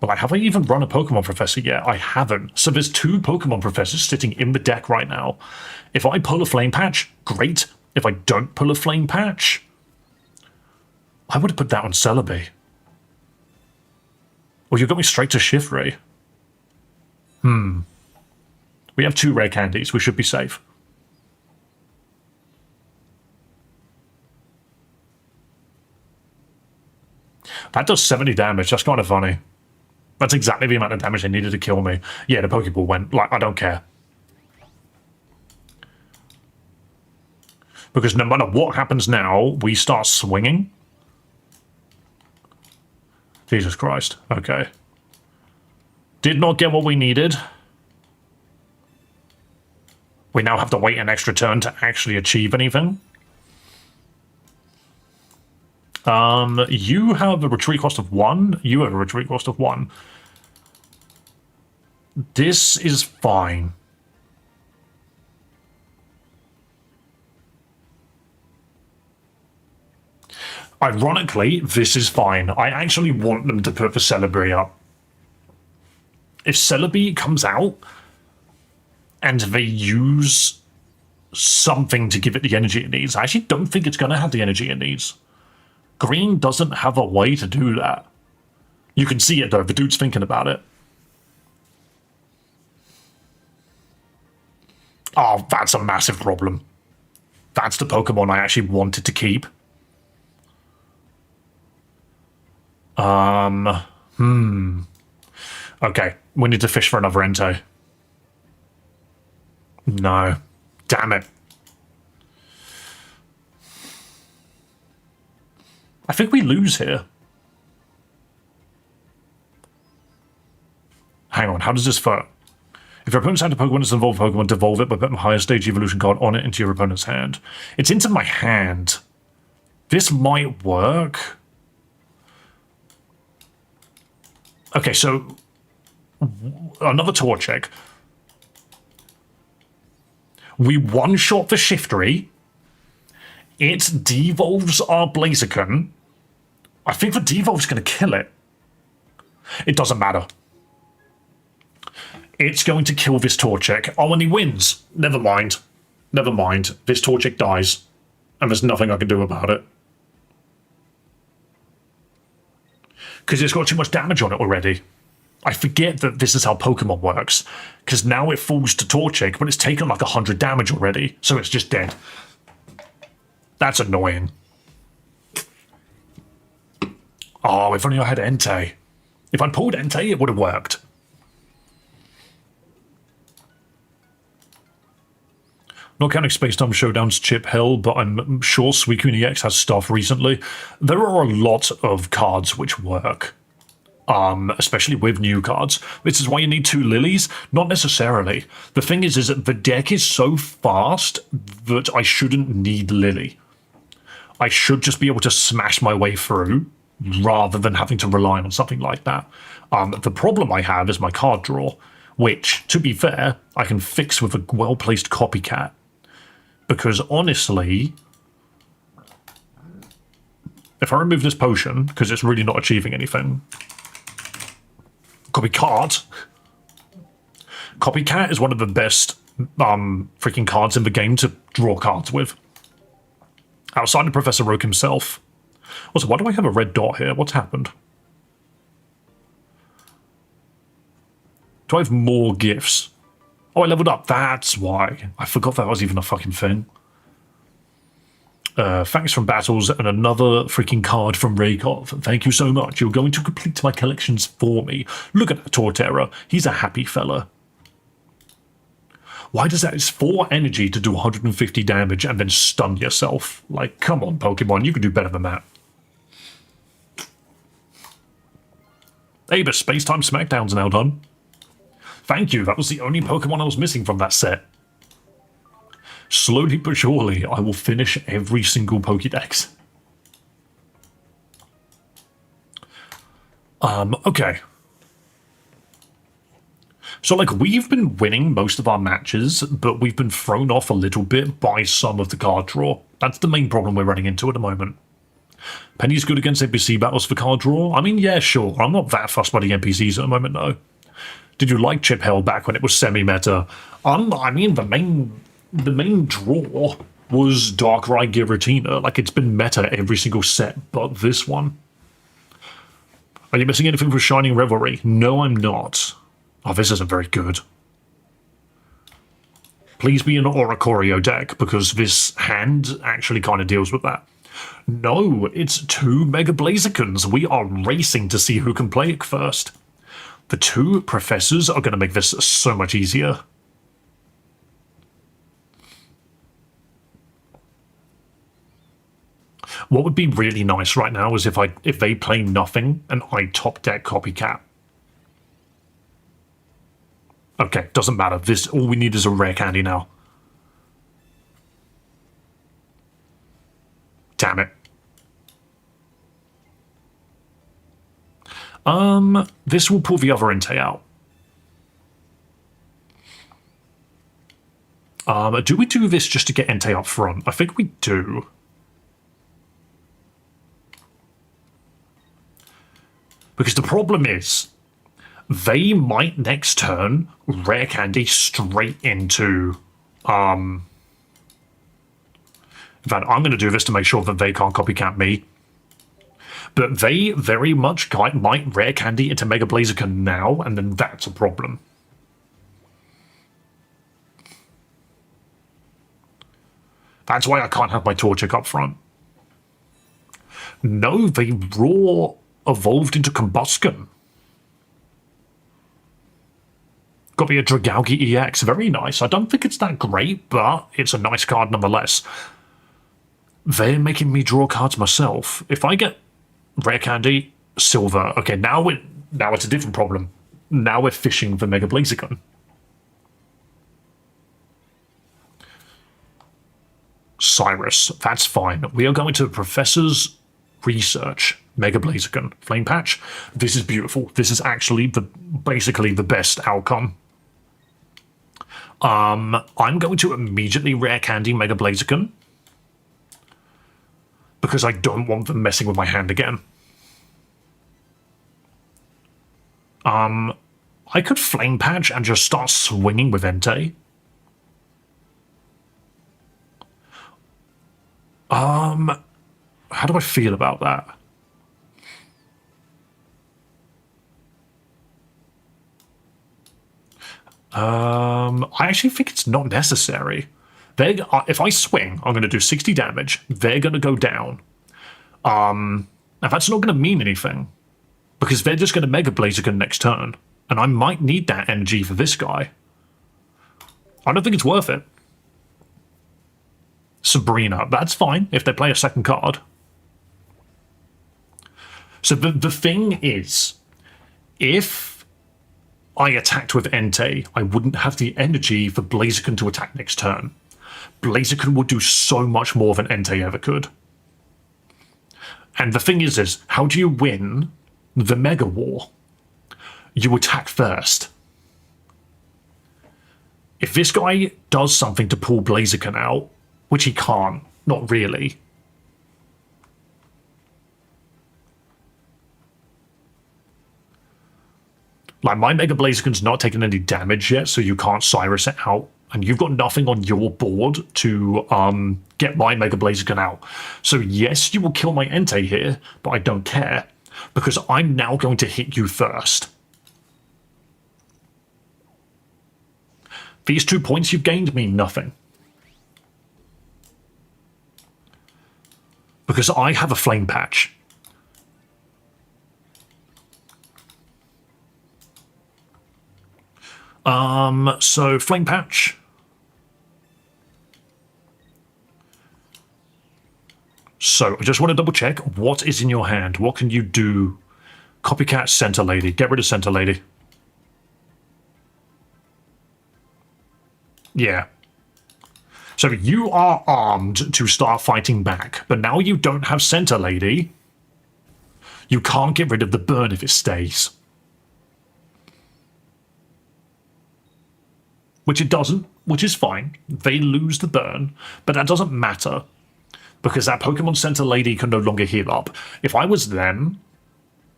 [SPEAKER 1] But like, have I even run a Pokemon Professor yet? I haven't. So there's 2 Pokemon Professors sitting in the deck right now. If I pull a Flame Patch, great. If I don't pull a Flame Patch, I would have put that on Celebi. Well, you got me straight to Shiftry. We have 2 rare candies. We should be safe. That does 70 damage. That's kind of funny. That's exactly the amount of damage they needed to kill me. Yeah, the Pokeball went. Like, I don't care. Because no matter what happens now, we start swinging. Jesus Christ. Okay. Did not get what we needed. We now have to wait an extra turn to actually achieve anything. You have a retreat cost of 1. You have a retreat cost of 1. This is fine. Ironically, this is fine. I actually want them to put the Celebi up. If Celebi comes out and they use something to give it the energy it needs, I actually don't think it's going to have the energy it needs. Green doesn't have a way to do that. You can see it though, the dude's thinking about it. Oh, that's a massive problem. That's the Pokemon I actually wanted to keep. Okay, we need to fish for another Entei. No. Damn it. I think we lose here. Hang on, how does this work? If your opponent's hand a Pokemon does involve Pokemon, devolve it by putting a higher stage evolution card on it into your opponent's hand. It's into my hand. This might work. Okay, so another Torchic. We one-shot the Shiftry. It devolves our Blaziken. I think the devolve's going to kill it. It doesn't matter. It's going to kill this Torchic. Oh, and he wins. Never mind. Never mind. This Torchic dies. And there's nothing I can do about it. Because it's got too much damage on it already. I forget that this is how Pokemon works. Because now it falls to Torchic, but it's taken like 100 damage already. So it's just dead. That's annoying. Oh, if only I had Entei. If I'd pulled Entei, it would have worked. Not counting Space Time Showdown's Chip Hill, but I'm sure Suicune EX has stuff recently. There are a lot of cards which work. Especially with new cards. This is why you need 2 lilies? Not necessarily. The thing is that the deck is so fast that I shouldn't need Lily. I should just be able to smash my way through rather than having to rely on something like that. The problem I have is my card draw, which, to be fair, I can fix with a well-placed copycat. Because honestly, if I remove this potion, because it's really not achieving anything, Copycat. Copycat is one of the best freaking cards in the game to draw cards with. Outside of Professor Rogue himself. Also, why do I have a red dot here? What's happened? Do I have more gifts? Oh, I leveled up. That's why. I forgot that was even a fucking thing. Thanks from Battles and another freaking card from Raykov. Thank you so much. You're going to complete my collections for me. Look at that Torterra. He's a happy fella. Why does that? It's 4 energy to do 150 damage and then stun yourself. Like, come on, Pokemon. You can do better than that. Hey, but Space-Time Smackdown's now done. Thank you. That was the only Pokemon I was missing from that set. Slowly but surely, I will finish every single Pokédex. Okay. So, like, we've been winning most of our matches, but we've been thrown off a little bit by some of the card draw. That's the main problem we're running into at the moment. Penny's good against NPC battles for card draw? I mean, yeah, sure. I'm not that fussed by the NPCs at the moment, though. Did you like Chip Hell back when it was semi-meta? I mean, the main draw was Darkrai Giratina. Like, it's been meta every single set but this one. Are you missing anything for Shining Revelry? No, I'm not. Oh, this isn't very good. Please be an Oricorio deck, because this hand actually kind of deals with that. No, it's 2 Mega Blazikens. We are racing to see who can play it first. The 2 professors are going to make this so much easier. What would be really nice right now is if they play nothing and I top deck Copycat. Okay, doesn't matter. All we need is a rare candy now. Damn it. This will pull the other Entei out. Do we do this just to get Entei up front? I think we do. Because the problem is, they might next turn rare candy straight into, in fact, I'm going to do this to make sure that they can't copycat me. But they very much might rare candy into Mega Blaziken now, and then that's a problem. That's why I can't have my Torchic up front. No, they raw evolved into Combusken. Got me a Dragalge EX. Very nice. I don't think it's that great, but it's a nice card nonetheless. They're making me draw cards myself. If I get rare candy, silver. Okay, now it's a different problem. Now we're fishing for Mega Blaziken. Cyrus, that's fine. We are going to Professor's Research. Mega Blaziken. Flame Patch. This is beautiful. This is actually basically the best outcome. I'm going to immediately rare candy Mega Blaziken, because I don't want them messing with my hand again. I could Flame Patch and just start swinging with Entei. How do I feel about that? I actually think it's not necessary. If I swing, I'm going to do 60 damage. They're going to go down. And that's not going to mean anything, because they're just going to Mega Blaziken next turn. And I might need that energy for this guy. I don't think it's worth it. Sabrina, that's fine if they play a second card. So the thing is, if I attacked with Entei, I wouldn't have the energy for Blaziken to attack next turn. Blaziken would do so much more than Entei ever could. And the thing is how do you win the Mega War? You attack first. If this guy does something to pull Blaziken out, which he can't, not really. Like, my Mega Blaziken's not taking any damage yet, so you can't Cyrus it out. And you've got nothing on your board to get my Mega Blaziken out. So yes, you will kill my Entei here, but I don't care, because I'm now going to hit you first. These 2 points you've gained mean nothing. Because I have a Flame Patch. So Flame Patch. So I just want to double check what is in your hand. What can you do? Copycat Center Lady. Get rid of Center Lady. Yeah. So you are armed to start fighting back, but now you don't have Center Lady. You can't get rid of the burn if it stays. Which it doesn't, which is fine. They lose the burn, but that doesn't matter, because that Pokemon Center Lady can no longer heal up. If I was them,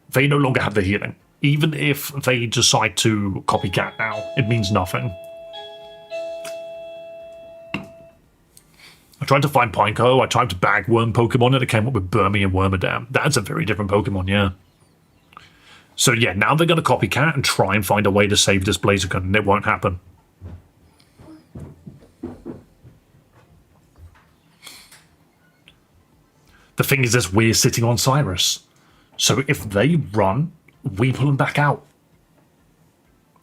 [SPEAKER 1] they no longer have the healing. Even if they decide to copycat now, it means nothing. I tried to find Pineco, I tried to Bagworm Pokemon, and it came up with Burmy and Wormadam. That's a very different Pokemon, yeah. So yeah, now they're going to copycat and try and find a way to save this Blaziken, and it won't happen. The thing is we're sitting on Cyrus. So if they run, we pull them back out.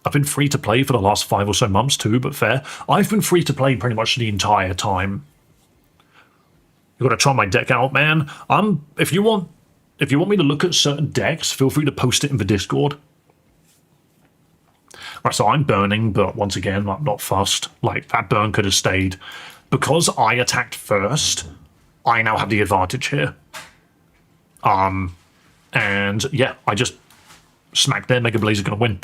[SPEAKER 1] I've been free to play for the last 5 or so months too, but fair. I've been free to play pretty much the entire time. You've got to try my deck out, man. If you want me to look at certain decks, feel free to post it in the Discord. Right, so I'm burning, but once again, I'm not fussed. Like, that burn could have stayed. Because I attacked first, I now have the advantage here. And yeah, I just smacked their Mega Blaziken gonna win.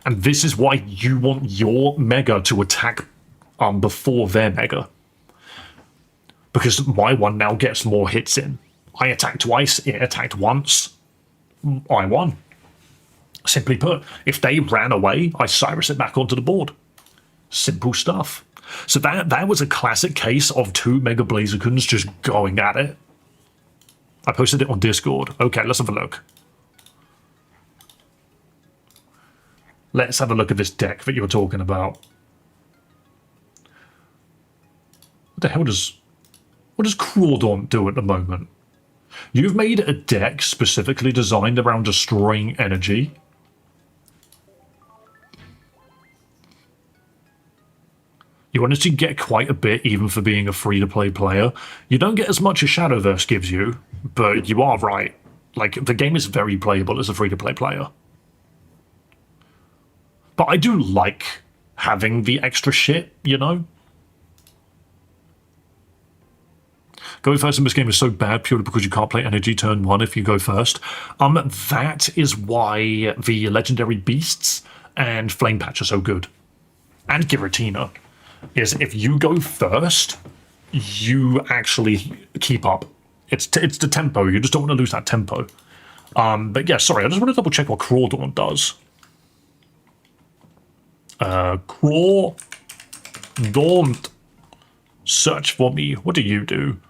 [SPEAKER 1] And this is why you want your Mega to attack before their Mega. Because my one now gets more hits in. I attacked twice, it attacked once, I won. Simply put, if they ran away, I Cyrus it back onto the board. Simple stuff. So that was a classic case of 2 Mega Blazikens just going at it. I posted it on Discord. Okay, let's have a look. Let's have a look at this deck that you were talking about. What the hell does... What does Crawdaunt do at the moment? You've made a deck specifically designed around destroying energy. You honestly get quite a bit even for being a free-to-play player. You don't get as much as Shadowverse gives you, but you are right. Like, the game is very playable as a free-to-play player. But I do like having the extra shit, you know? Going first in this game is so bad purely because you can't play energy turn 1 if you go first. That is why the legendary beasts and Flame Patch are so good. And Giratina. Is if you go first, you actually keep up. It's the tempo. You just don't want to lose that tempo. But yeah, sorry, I just want to double check what Crawdaunt does. Crawdaunt. Search for me. What do you do?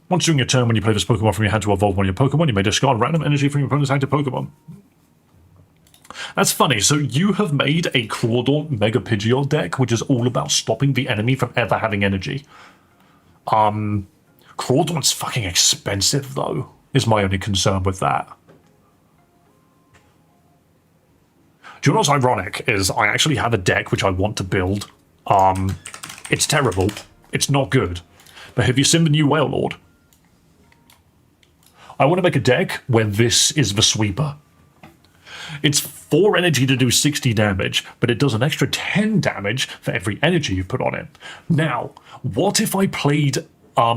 [SPEAKER 1] Once during your turn, when you play this Pokemon from your hand to evolve one of your Pokemon, you may discard random energy from your opponent's active Pokemon. That's funny. So you have made a Crawdaunt Mega Pidgeot deck, which is all about stopping the enemy from ever having energy. Crawdaunt's fucking expensive, though, is my only concern with that. Do you know what's ironic is I actually have a deck which I want to build. It's terrible. It's not good. But have you seen the new Wailord? I want to make a deck where this is the sweeper. It's 4 energy to do 60 damage, but it does an extra 10 damage for every energy you put on it. Now, what if I played a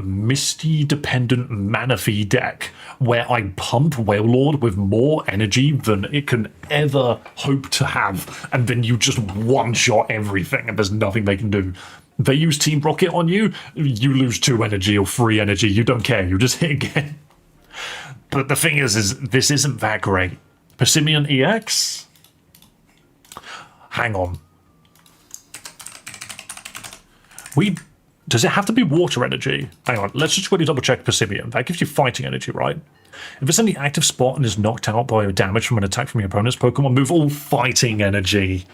[SPEAKER 1] Misty-dependent Manaphy deck where I pump Wailord with more energy than it can ever hope to have, and then you just one-shot everything and there's nothing they can do? They use Team Rocket on you, you lose 2 energy or 3 energy, you don't care, you just hit again. But the thing is this isn't that great. Persimmon EX? Hang on. Does it have to be water energy? Hang on, let's just quickly double check Persimmon. That gives you fighting energy, right? If it's in the active spot and is knocked out by damage from an attack from your opponent's Pokemon, move all fighting energy.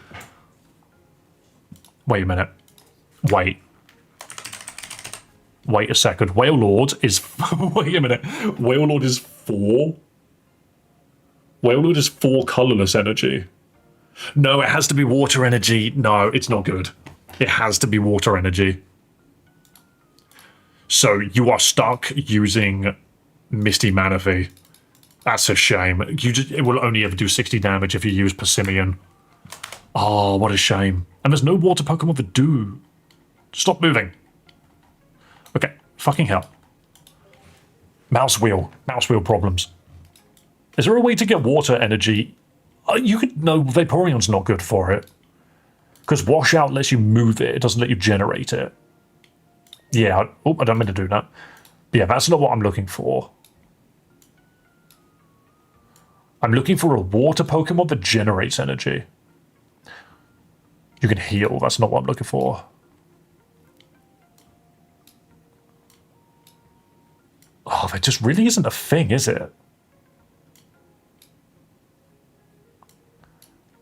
[SPEAKER 1] Wait a minute. Wait. Wait a second. Wailord is... Wait a minute. Wailord is 4? Wailord is 4 colorless energy. No, it has to be water energy. No, it's not good. It has to be water energy. So you are stuck using Misty Manaphy. That's a shame. It will only ever do 60 damage if you use Persimmon. Oh, what a shame. And there's no water Pokemon that do. Stop moving. Okay, fucking hell. Mouse wheel problems. Is there a way to get water energy? You could... No, Vaporeon's not good for it. Because Washout lets you move it. It doesn't let you generate it. Yeah, oh, I don't mean to do that. Yeah, that's not what I'm looking for. I'm looking for a water Pokemon that generates energy. You can heal. That's not what I'm looking for. Oh, that just really isn't a thing, is it?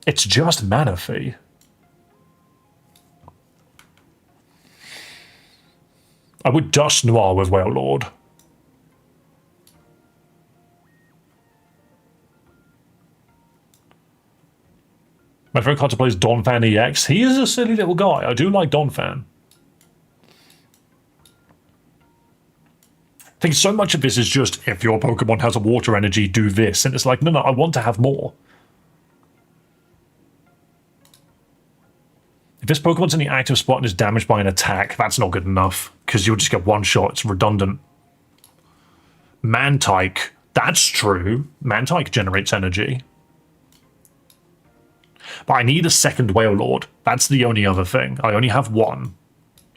[SPEAKER 1] It's just Manaphy. I would Dust Noir with Wailord. My favorite card to play is Donphan EX. He is a silly little guy. I do like Donphan. I think so much of this is just, if your Pokemon has a water energy, do this. And it's like, no, I want to have more. If this Pokemon's in the active spot and is damaged by an attack, that's not good enough. Because you'll just get one shot. It's redundant. Mantike. That's true. Mantike generates energy. But I need a second Wailord. That's the only other thing. I only have one.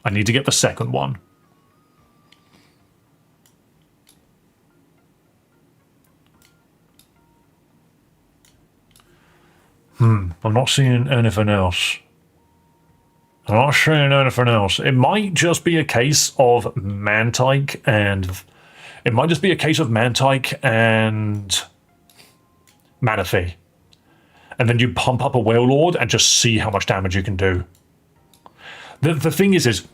[SPEAKER 1] I need to get the second one. I'm not seeing anything else. I'm not seeing anything else. It might just be a case of Mantike and... It might just be a case of Mantike and... Manaphy. And then you pump up a Wailord and just see how much damage you can do. The thing is...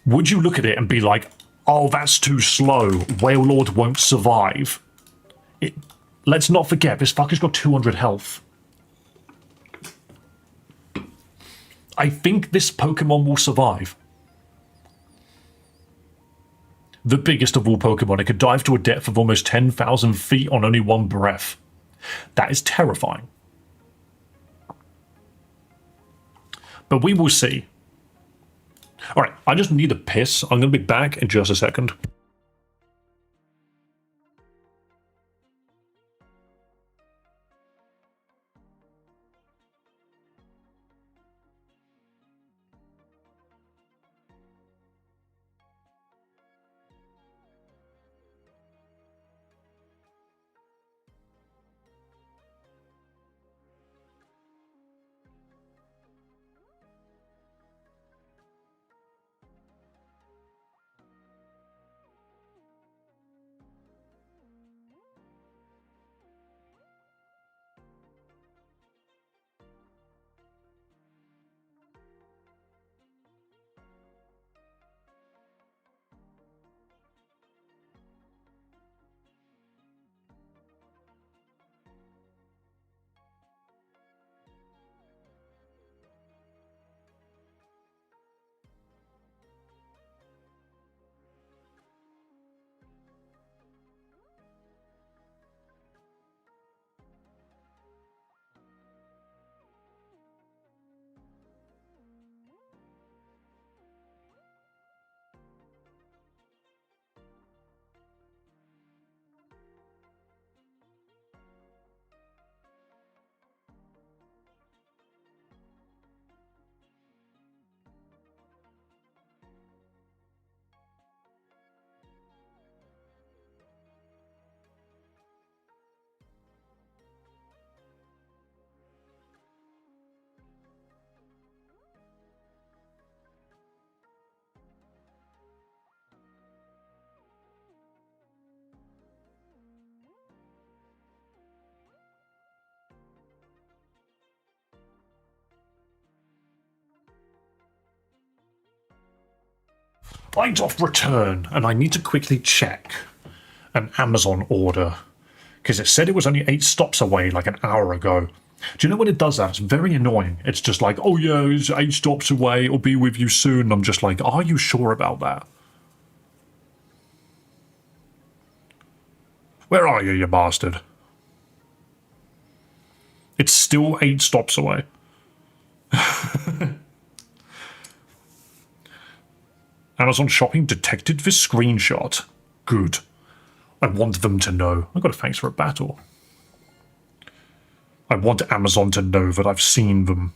[SPEAKER 1] Would you look at it and be like, oh, that's too slow. Wailord won't survive. Let's not forget, this fucker's got 200 health. I think this Pokemon will survive. The biggest of all Pokemon, it could dive to a depth of almost 10,000 feet on only one breath. That is terrifying. But we will see. Alright, I just need a piss. I'm going to be back in just a second. Bite off return, and I need to quickly check an Amazon order because it said it was only 8 stops away like an hour ago. Do you know when it does that? It's very annoying. It's just like, oh yeah, it's 8 stops away, it'll be with you soon. I'm just like, are you sure about that? Where are you, you bastard? It's still 8 stops away. Amazon shopping detected this screenshot. Good. I want them to know. I got a thanks for a battle. I want Amazon to know that I've seen them.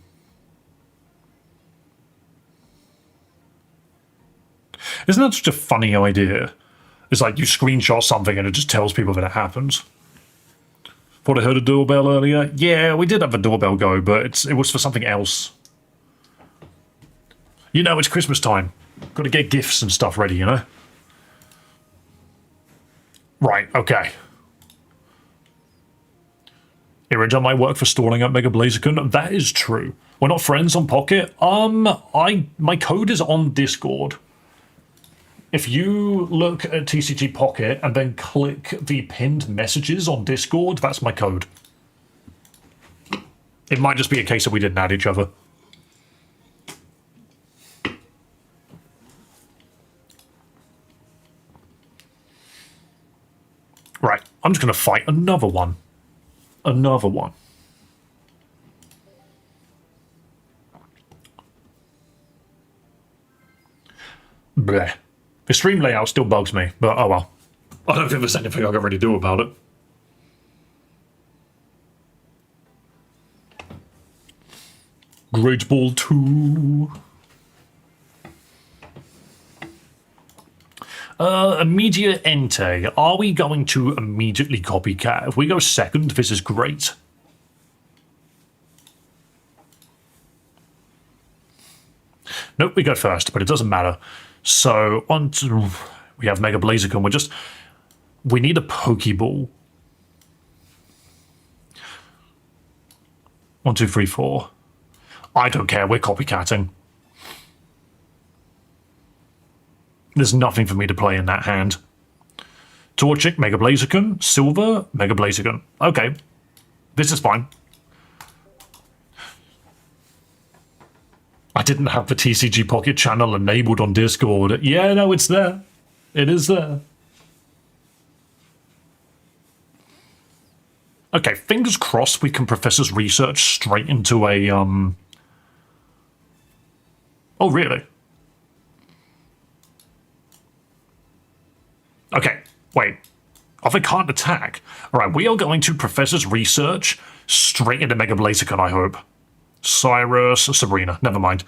[SPEAKER 1] Isn't that such a funny idea? It's like you screenshot something and it just tells people that it happens. Thought I heard a doorbell earlier. Yeah, we did have a doorbell go, but it was for something else. You know, it's Christmas time. Got to get gifts and stuff ready, you know? Right, okay. Iraja might work for stalling up Mega Blazicon. That is true. We're not friends on Pocket. My code is on Discord. If you look at TCG Pocket and then click the pinned messages on Discord, that's my code. It might just be a case that we didn't add each other. Right, I'm just going to fight another one. Another one. Bleh. The stream layout still bugs me, but oh well. I don't think there's anything I can really do about it. Great Ball 2. Immediate ente. Are we going to immediately copycat? If we go second, this is great. Nope, we go first, but it doesn't matter. So, we have Mega Blazicon. We need a Pokeball. 1, 2, 3, 4. I don't care, we're copycatting. There's nothing for me to play in that hand. Torchic, Mega Blazicon. Silver, Mega Blazicon. Okay. This is fine. I didn't have the TCG Pocket channel enabled on Discord. Yeah, no, it's there. It is there. Okay, fingers crossed we can Professor's Research straight into a, Oh, really? Okay, wait. Oh, they can't attack. Alright, we are going to Professor's Research straight into Mega Blazicon, I hope. Cyrus, Sabrina, never mind.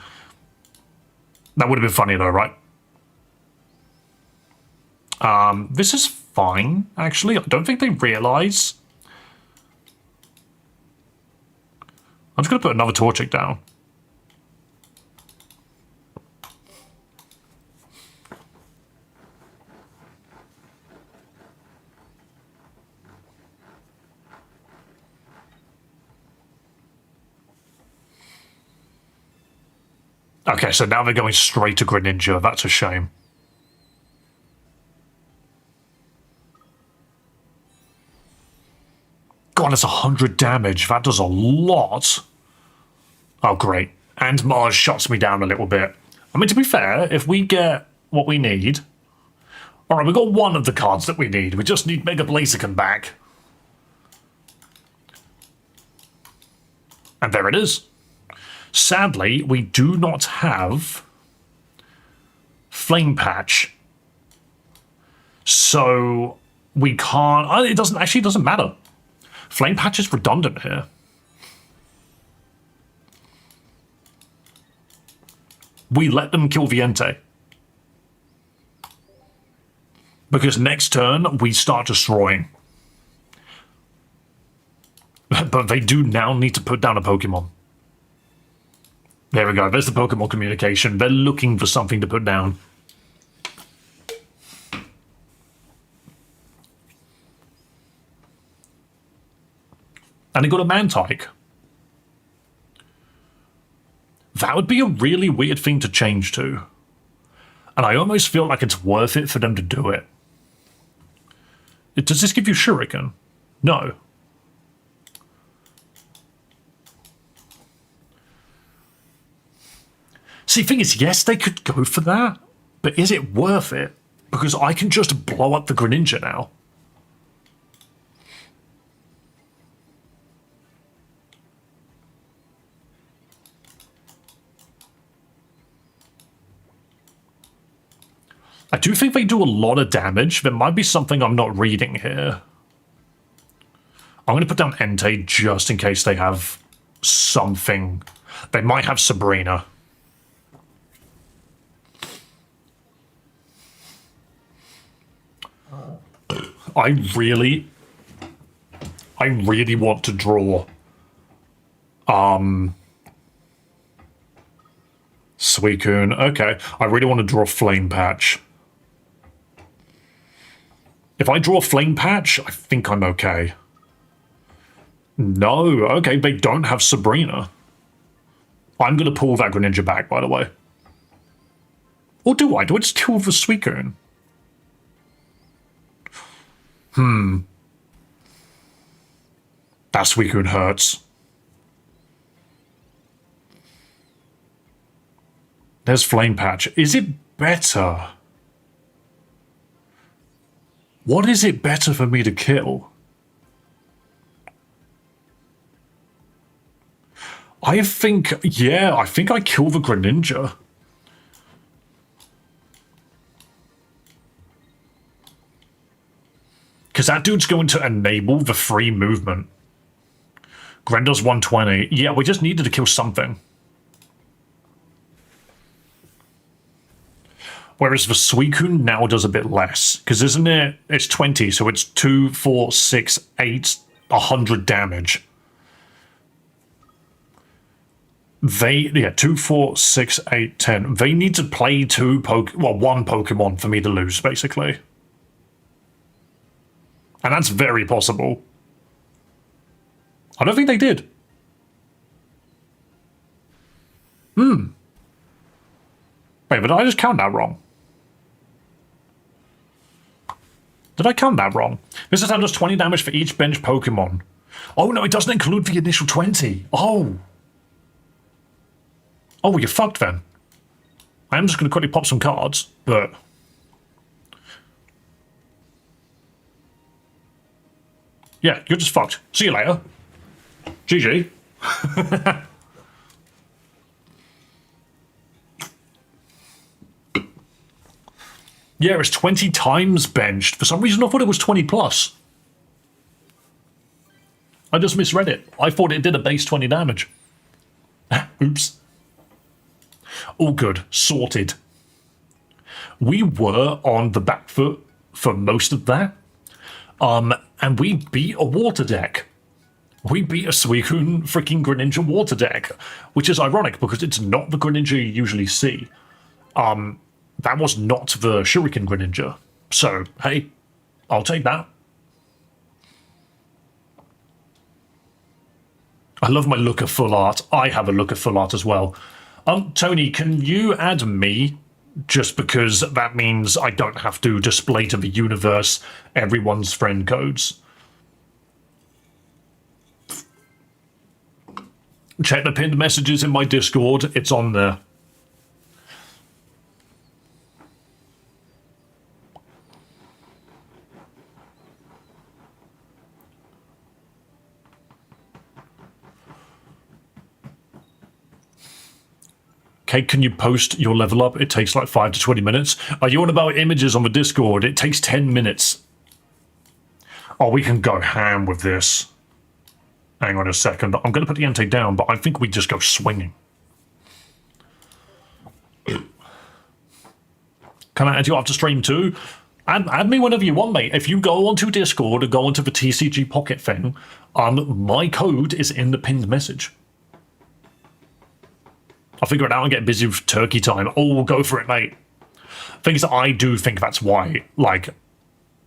[SPEAKER 1] That would have been funny though, right? This is fine, actually. I don't think they realise. I'm just going to put another Torchic down. Okay, so now they're going straight to Greninja. That's a shame. God, that's 100 damage. That does a lot. Oh, great. And Mars shuts me down a little bit. I mean, to be fair, if we get what we need... Alright, we got one of the cards that we need. We just need Mega Blazicon back. And there it is. Sadly, we do not have Flame Patch. So we can't... It doesn't matter. Flame Patch is redundant here. We let them kill Viente. Because next turn, we start destroying. But they do now need to put down a Pokemon. There we go, there's the Pokemon communication. They're looking for something to put down. And they got a Mantike. That would be a really weird thing to change to. And I almost feel like it's worth it for them to do it. Does this give you shuriken? No. See, the thing is, yes, they could go for that, but is it worth it? Because I can just blow up the Greninja now. I do think they do a lot of damage. There might be something I'm not reading here. I'm going to put down Entei just in case they have something. They might have Sabrina. I really want to draw Suicune. Okay, I really want to draw Flame Patch. If I draw Flame Patch, I think I'm okay. No, okay, they don't have Sabrina. I'm going to pull that Greninja back, by the way. Or do I? Do I just kill the Suicune? That Suicune hurts. There's Flame Patch. Is it better? What is it better for me to kill? I think, yeah, I think I kill the Greninja. Because that dude's going to enable the free movement. Grendel's 120. Yeah, we just needed to kill something. Whereas the Suicune now does a bit less. Because isn't it? It's 20, so it's 2, 4, 6, 8, 100 damage. Yeah, 2, 4, 6, 8, 10. They need to play one Pokemon for me to lose, basically. And that's very possible. I don't think they did. Wait, but did I just count that wrong? Did I count that wrong? This time does 20 damage for each bench Pokemon. Oh no, it doesn't include the initial 20. Oh, well, you're fucked then. I am just going to quickly pop some cards, but... yeah, you're just fucked. See you later. GG. Yeah, it's 20 times benched. For some reason, I thought it was 20 plus. I just misread it. I thought it did a base 20 damage. Oops. All good. Sorted. We were on the back foot for most of that. And we beat a water deck. We beat a Suicune freaking Greninja water deck, which is ironic because it's not the Greninja you usually see. That was not the Shuriken Greninja. So, hey, I'll take that. I love my look of full art. I have a look of full art as well. Tony, can you add me? Just because that means I don't have to display to the universe everyone's friend codes. Check the pinned messages in my Discord. It's on there. Okay, can you post your level up? It takes like 5 to 20 minutes. Are you on about images on the Discord? It takes 10 minutes. Oh, we can go ham with this. Hang on a second. I'm going to put the Entei down, but I think we just go swinging. Can I add you after stream too? Add me whenever you want, mate. If you go onto Discord or go onto the TCG Pocket thing, my code is in the pinned message. I'll figure it out and get busy with turkey time. Oh, go for it, mate. Things that I do think that's why, like,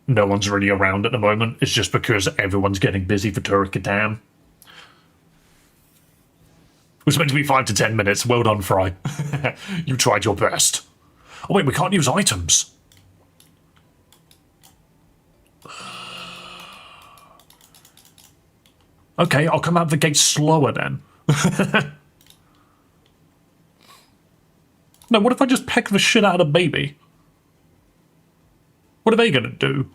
[SPEAKER 1] no one's really around at the moment. It's just because everyone's getting busy for turkey time. It was meant to be 5 to 10 minutes. Well done, Fry. You tried your best. Oh wait, we can't use items. Okay, I'll come out the gate slower then. No, what if I just peck the shit out of the baby? What are they gonna do?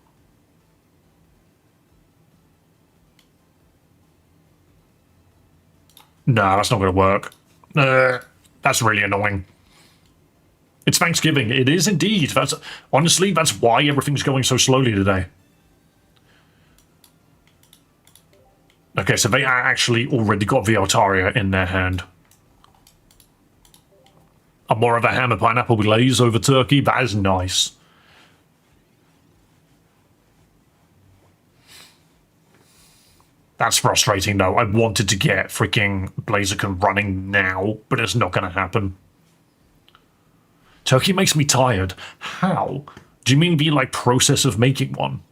[SPEAKER 1] Nah, that's not gonna work. That's really annoying. It's Thanksgiving. It is indeed. Honestly, that's why everything's going so slowly today. Okay, so they actually already got the Altaria in their hand. I'm more of a ham and pineapple glaze over turkey. That is nice. That's frustrating, though. I wanted to get freaking Blaziken running now, but it's not going to happen. Turkey makes me tired. How? Do you mean the, like, process of making one?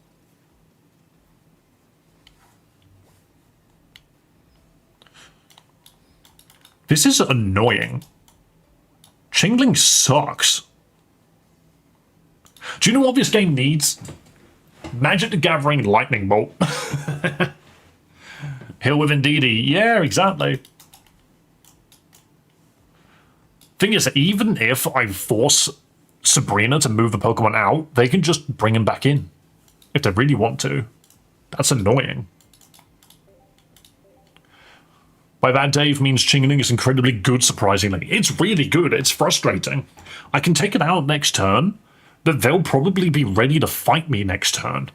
[SPEAKER 1] This is annoying. Chingling sucks. Do you know what this game needs? Magic the Gathering Lightning Bolt. Hill with Indeedee. Yeah, exactly. Thing is, even if I force Sabrina to move the Pokemon out, they can just bring him back in. If they really want to. That's annoying. By that, Dave means Chingling is incredibly good, surprisingly. It's really good. It's frustrating. I can take it out next turn, but they'll probably be ready to fight me next turn.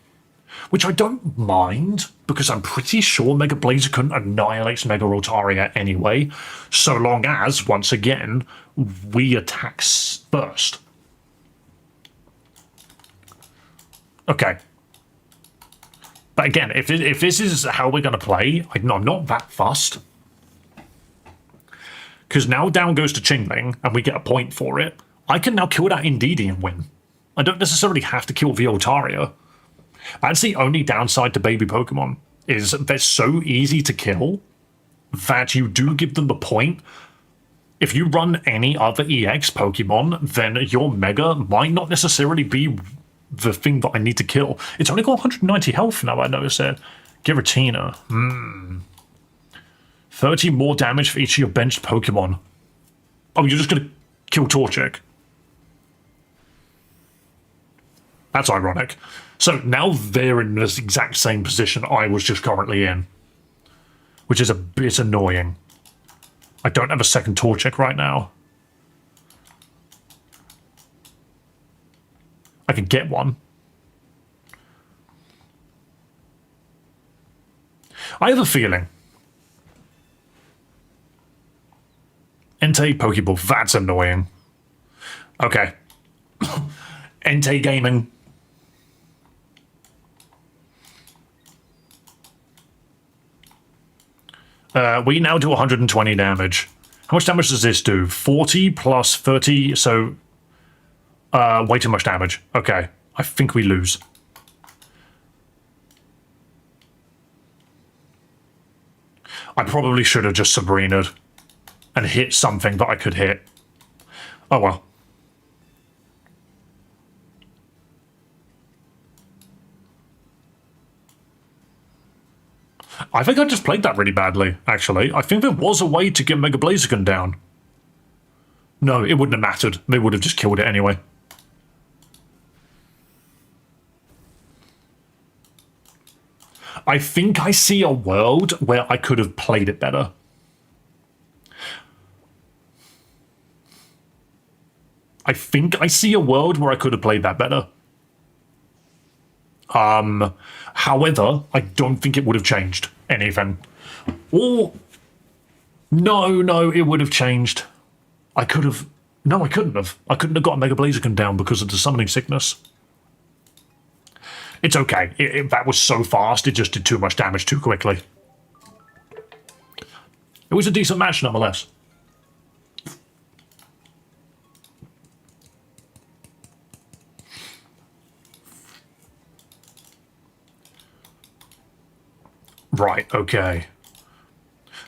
[SPEAKER 1] Which I don't mind, because I'm pretty sure Mega Blaziken annihilates Mega Rotaria anyway, so long as, once again, we attack first. Okay. But again, if this is how we're going to play, I'm not that fussed. Because now down goes to Chingling, and we get a point for it. I can now kill that Indeedee and win. I don't necessarily have to kill the Altaria. That's the only downside to baby Pokemon, is they're so easy to kill that you do give them the point. If you run any other EX Pokemon, then your Mega might not necessarily be the thing that I need to kill. It's only got 190 health now, I notice it. Giratina. 30 more damage for each of your benched Pokemon. Oh, you're just going to kill Torchic. That's ironic. So now they're in this exact same position I was just currently in. Which is a bit annoying. I don't have a second Torchic right now. I could get one. I have a feeling. Entei Pokeball, that's annoying. Okay. Entei Gaming. We now do 120 damage. How much damage does this do? 40 plus 30, so... way too much damage. Okay, I think we lose. I probably should have just Sabrina'd and hit something that I could hit. Oh well. I think I just played that really badly, actually. I think there was a way to get Mega Blaziken down. No, it wouldn't have mattered. They would have just killed it anyway. I think I see a world where I could have played it better. I think I see a world where I could have played that better. However, I don't think it would have changed anything. Or, no, it would have changed. I could have... No, I couldn't have. I couldn't have got Mega Blaziken down because of the summoning sickness. It's okay. That was so fast, it just did too much damage too quickly. It was a decent match, nonetheless. Right, okay.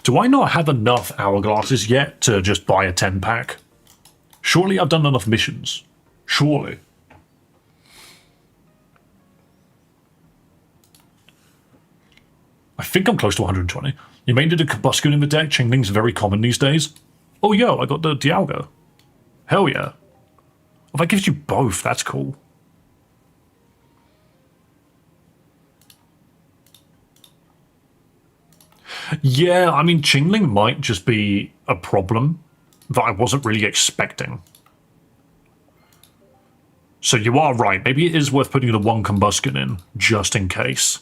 [SPEAKER 1] Do I not have enough hourglasses yet to just buy a 10-pack? Surely I've done enough missions. Surely. I think I'm close to 120. You may need a Combustion in the deck. Chingling's very common these days. Oh, yo, I got the Dialga. Hell yeah. If that gives you both, that's cool. Yeah, I mean, Chingling might just be a problem that I wasn't really expecting. So you are right. Maybe it is worth putting the one Combustion in, just in case.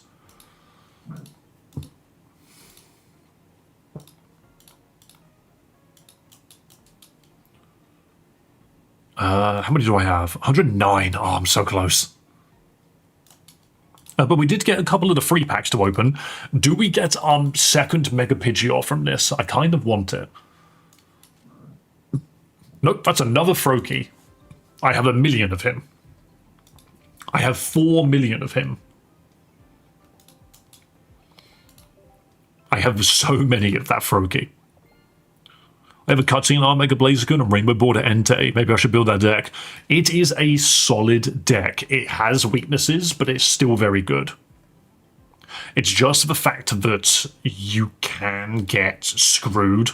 [SPEAKER 1] How many do I have? 109. Oh, I'm so close. But we did get a couple of the free packs to open. Do we get second Mega Pidgeot from this? I kind of want it. Nope, that's another Froakie. I have 1 million of him. I have 4 million of him. I have so many of that Froakie. I have a Cutscene Art, Mega Blaziken, and Rainbow Border Entei. Maybe I should build that deck. It is a solid deck. It has weaknesses, but it's still very good. It's just the fact that you can get screwed.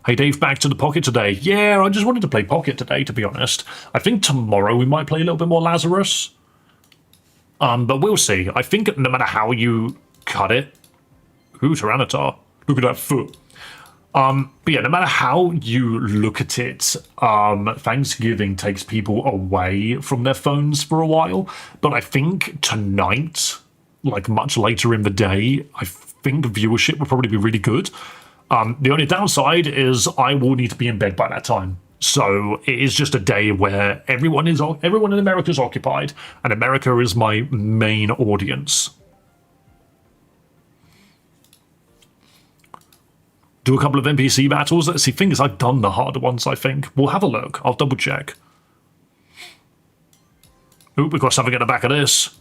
[SPEAKER 1] Hey Dave, back to the Pocket today. Yeah, I just wanted to play Pocket today, to be honest. I think tomorrow we might play a little bit more Lazarus. But we'll see. I think no matter how you cut it... Ooh, Tyranitar. Look at that foot. But yeah, no matter how you look at it, Thanksgiving takes people away from their phones for a while. But I think tonight, like much later in the day, I think viewership will probably be really good. The only downside is I will need to be in bed by that time. So it is just a day where everyone in America is occupied, and America is my main audience. Do a couple of NPC battles. Let's see, things I've done the harder ones, I think. We'll have a look. I'll double check. Ooh, we've got something at the back of this.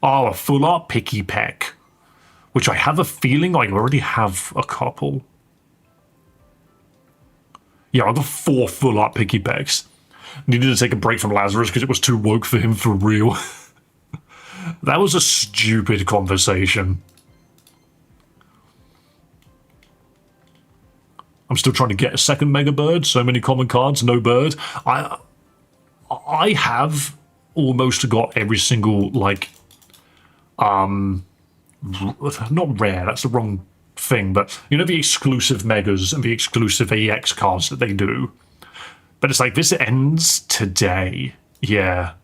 [SPEAKER 1] Oh, a full art Picky Peck. Which I have a feeling I already have a couple. Yeah, I got 4 full art Picky Pecks. Needed to take a break from Lazarus because it was too woke for him for real. That was a stupid conversation. I'm still trying to get a second Mega Bird. So many common cards, no bird. I have almost got every single, like, not rare, that's the wrong thing, but you know the exclusive Megas and the exclusive EX cards that they do? But it's like, this ends today. Yeah.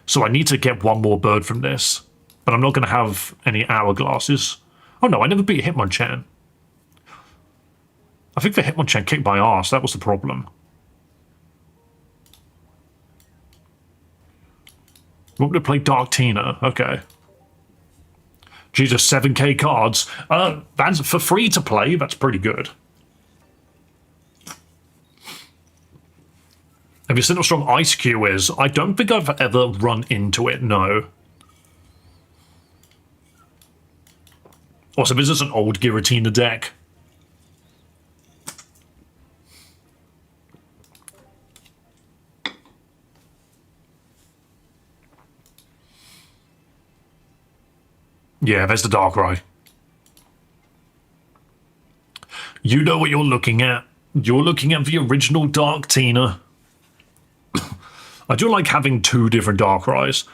[SPEAKER 1] So I need to get one more bird from this. But I'm not going to have any hourglasses. Oh no, I never beat Hitmonchan. I think the Hitmonchan kicked my ass, that was the problem. You want me to play Dark Tina? Okay. Jesus, 7k cards. That's for free to play, that's pretty good. Have you seen how strong Ice Q is? I don't think I've ever run into it, no. Also, this is an old Giratina deck. Yeah, there's the Darkrai. You know what you're looking at. You're looking at the original Dark Tina. I do like having 2 different Darkrai's.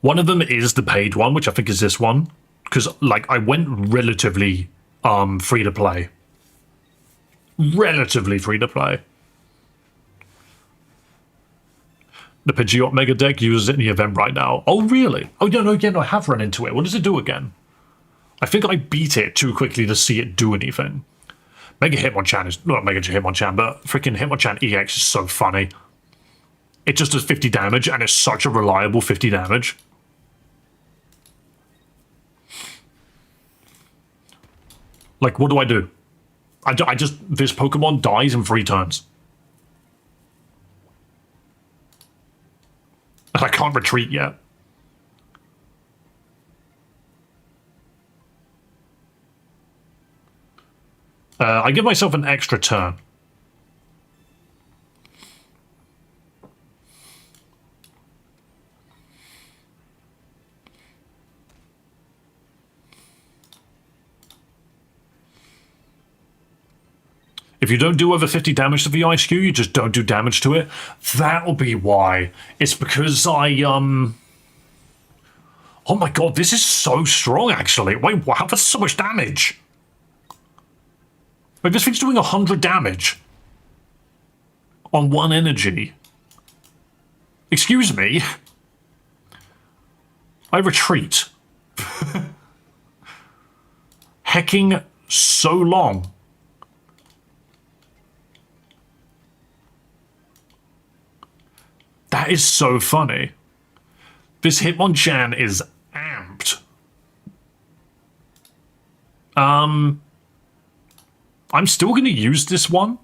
[SPEAKER 1] One of them is the paid one, which I think is this one. Because, like, I went relatively free to play. Relatively free to play. The Pidgeot Mega Deck uses it in the event right now. Oh, really? Oh, no, I have run into it. What does it do again? I think I beat it too quickly to see it do anything. Mega Hitmonchan is... Not Mega Hitmonchan, but freaking Hitmonchan EX is so funny. It just does 50 damage, and it's such a reliable 50 damage. Like, what do I do? I just... This Pokemon dies in 3 turns. And I can't retreat yet. I give myself an extra turn. If you don't do over 50 damage to the ISQ, you just don't do damage to it. That'll be why. It's because oh my god, this is so strong, actually. Wait, wow, that's so much damage. Like, this thing's doing 100 damage on one energy. Excuse me. I retreat. Hecking so long. That is so funny. This Hitmonchan is amped. I'm still going to use this one.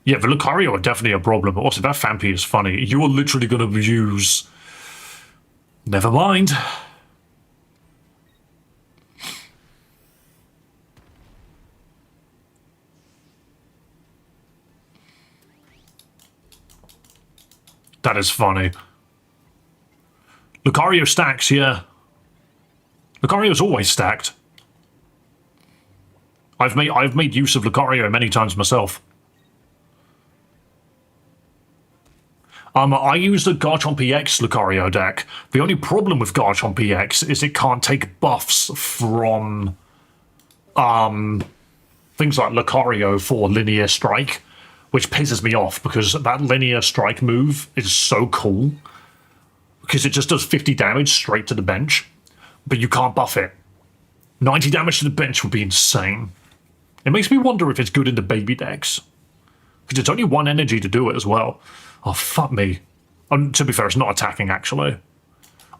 [SPEAKER 1] Yeah, the Lucario are definitely a problem. Also, that Fampi is funny. You are literally going to use... Never mind. That is funny. Lucario stacks, yeah. Lucario's always stacked. I've made use of Lucario many times myself. I use the Garchomp EX Lucario deck. The only problem with Garchomp EX is it can't take buffs from things like Lucario for Linear Strike, which pisses me off because that Linear Strike move is so cool because it just does 50 damage straight to the bench, but you can't buff it. 90 damage to the bench would be insane. It makes me wonder if it's good in the baby decks because it's only one energy to do it as well. Oh, fuck me. To be fair, it's not attacking, actually.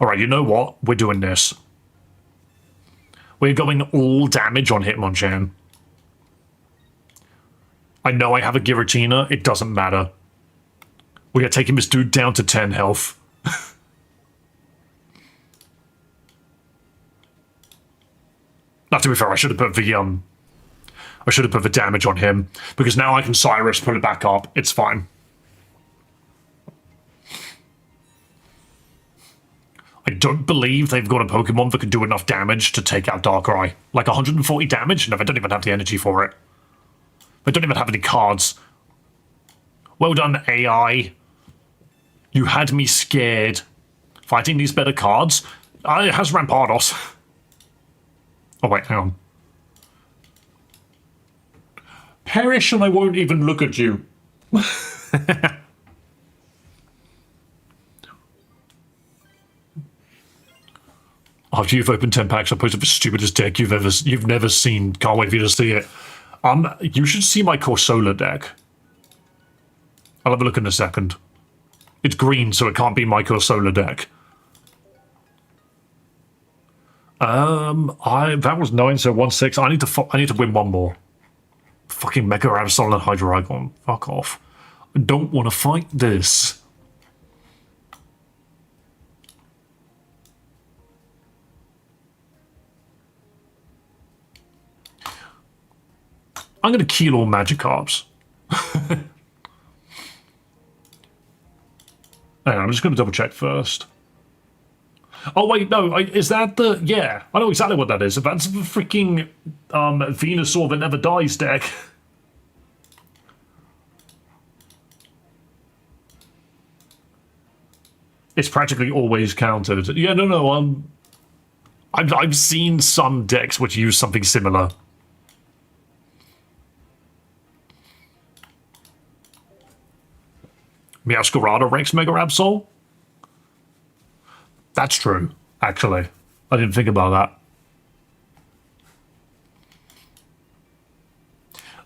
[SPEAKER 1] Alright, you know what? We're doing this. We're going all damage on Hitmonchan. I know I have a Giratina. It doesn't matter. We are taking this dude down to 10 health. Now, to be fair, I should have put the damage on him because now I can Cyrus put it back up. It's fine. I don't believe they've got a Pokemon that can do enough damage to take out Darkrai. Like 140 damage? No, they don't even have the energy for it. They don't even have any cards. Well done, AI. You had me scared. Fighting these better cards? It has Rampardos. Oh wait, hang on. Perish and I won't even look at you. After you've opened 10 packs, I posted the stupidest deck you've never seen. Can't wait for you to see it. You should see my Corsola deck. I'll have a look in a second. It's green, so it can't be my Corsola deck. That was 9, so 1-6. I need to win one more. Fucking Mega Absol and Hydreigon. Fuck off. I don't want to fight this. I'm going to kill all Magikarps. Hang on, I'm just going to double check first. Oh, wait, no, is that the... Yeah, I know exactly what that is. That's the freaking Venusaur that never dies deck. It's practically always countered. Yeah, no, I've seen some decks which use something similar. Meowscarada Rex Mega Absol? That's true, actually. I didn't think about that.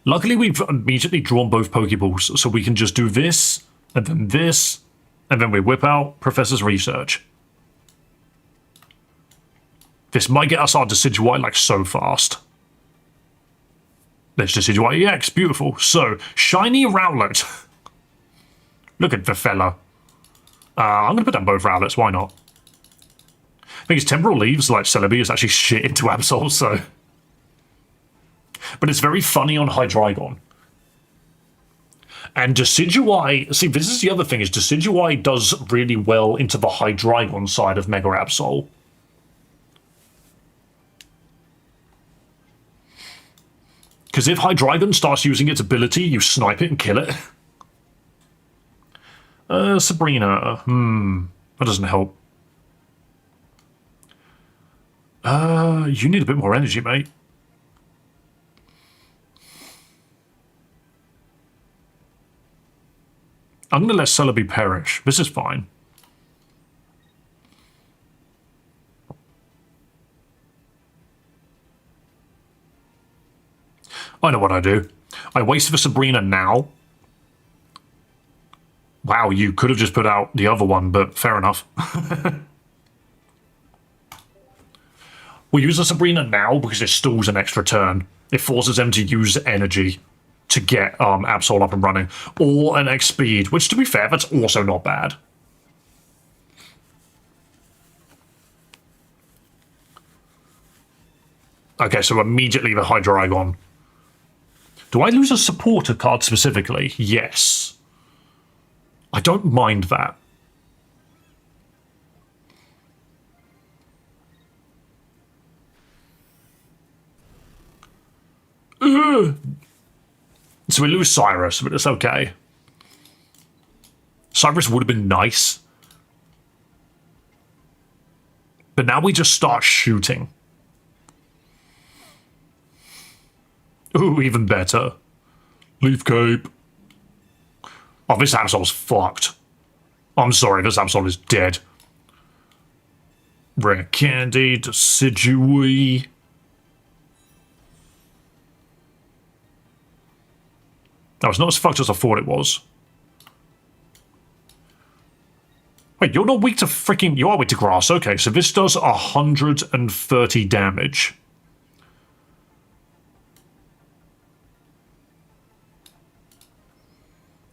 [SPEAKER 1] Luckily, we've immediately drawn both Pokeballs, so we can just do this, and then we whip out Professor's Research. This might get us our Decidueye, like, so fast. There's Decidueye EX, beautiful. So, Shiny Rowlet. Look at the fella. I'm going to put down both Rowlets, why not? I think his Temporal Leaves, like Celebi, is actually shit into Absol, so... But it's very funny on Hydreigon. And Decidueye... See, this is the other thing, is Decidueye does really well into the Hydreigon side of Mega Absol. Because if Hydreigon starts using its ability, you snipe it and kill it. Sabrina. That doesn't help. You need a bit more energy, mate. I'm going to let Celebi perish. This is fine. I know what I do. I wait for Sabrina now. Wow, you could have just put out the other one, but fair enough. We use the Sabrina now because it stalls an extra turn. It forces them to use energy to get Absol up and running. Or an X speed, which to be fair, that's also not bad. Okay, so immediately the Hydreigon. Do I lose a supporter card specifically? Yes. I don't mind that. Ugh. So we lose Cyrus, but it's okay. Cyrus would have been nice. But now we just start shooting. Ooh, even better. Leaf Cape. Oh, this Absol's fucked. I'm sorry, this Absol is dead. Rare Candy, Decidueye. No, it's not as fucked as I thought it was. Wait, you're not weak to freaking... You are weak to grass. Okay, so this does 130 damage.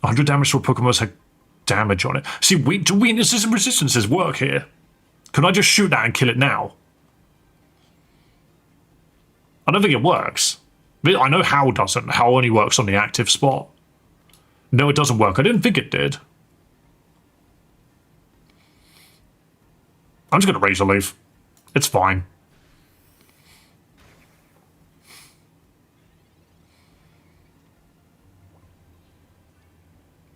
[SPEAKER 1] $100 damage to a Pokemon has damage on it. See, do weaknesses and resistances work here? Can I just shoot that and kill it now? I don't think it works. I know how doesn't. How only works on the active spot. No, it doesn't work. I didn't think it did. I'm just going to Razor Leaf. It's fine.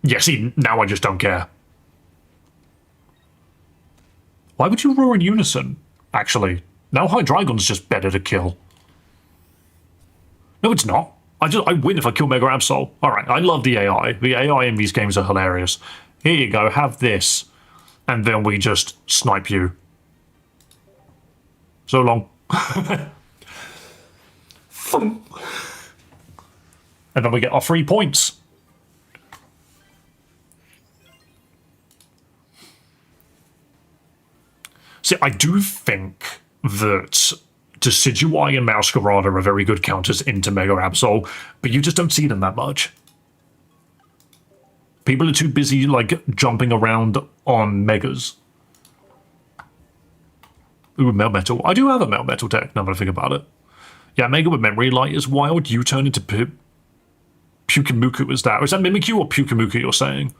[SPEAKER 1] Yeah, see, now I just don't care. Why would you roar in unison, actually? Now Hydreigon's just better to kill. No, it's not. I win if I kill Mega Absol. Alright, I love the AI. The AI in these games are hilarious. Here you go, have this. And then we just snipe you. So long. And then we get our 3 points. See, I do think that Decidueye and Masquerade are very good counters into Mega Absol, but you just don't see them that much. People are too busy, like, jumping around on Megas. Ooh, Melmetal. I do have a Melmetal deck, now that I think about it. Yeah, Mega with Memory Light is wild. You turn into Pyukumuku, is that? Or is that Mimikyu or Pyukumuku you're saying?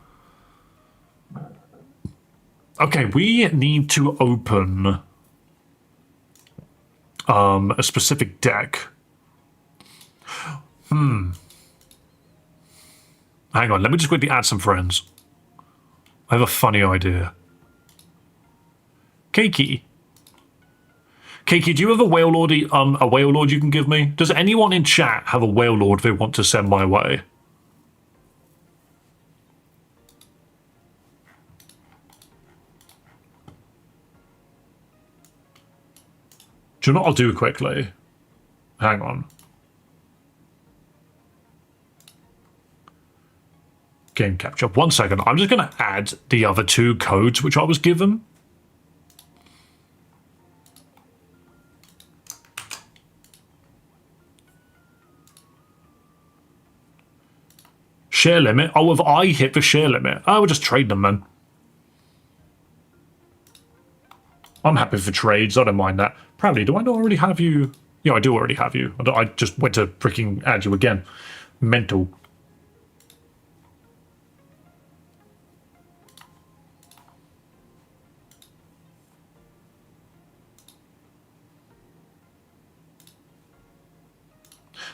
[SPEAKER 1] Okay, we need to open a specific deck. Hang on, let me just quickly add some friends. I have a funny idea. Keiki. Keiki, do you have a Wailord you can give me? Does anyone in chat have a Wailord they want to send my way? Do you know what I'll do quickly? Hang on. Game capture. 1 second. I'm just going to add the other 2 codes which I was given. Share limit. Oh, have I hit the share limit? I will just trade them then. I'm happy for trades. I don't mind that. Proudly, do I not already have you? Yeah, I do already have you. I just went to freaking add you again. Mental.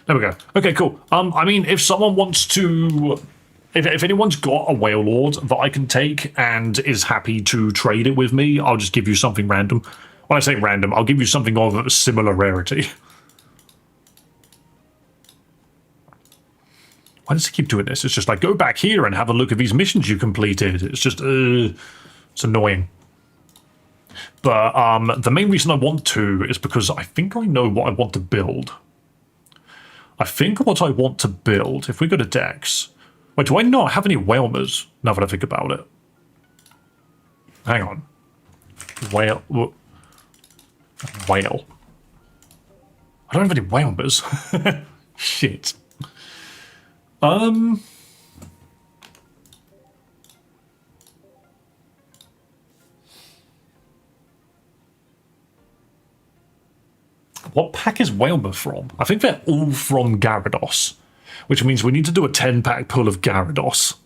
[SPEAKER 1] There we go. Okay, cool. I mean, if someone wants to... If anyone's got a whale lord that I can take and is happy to trade it with me, I'll just give you something random. When I say random, I'll give you something of a similar rarity. Why does it keep doing this? It's just like, go back here and have a look at these missions you completed. It's just, it's annoying. But the main reason I want to is because I think I know what I want to build. I think what I want to build, if we go to Dex... Wait, do I not have any whalers, now that I think about it? Hang on. Whale. Whale. I don't have any whalers. Shit. What pack is Whalmer from? I think they're all from Gyarados, which means we need to do a 10-pack pull of Gyarados.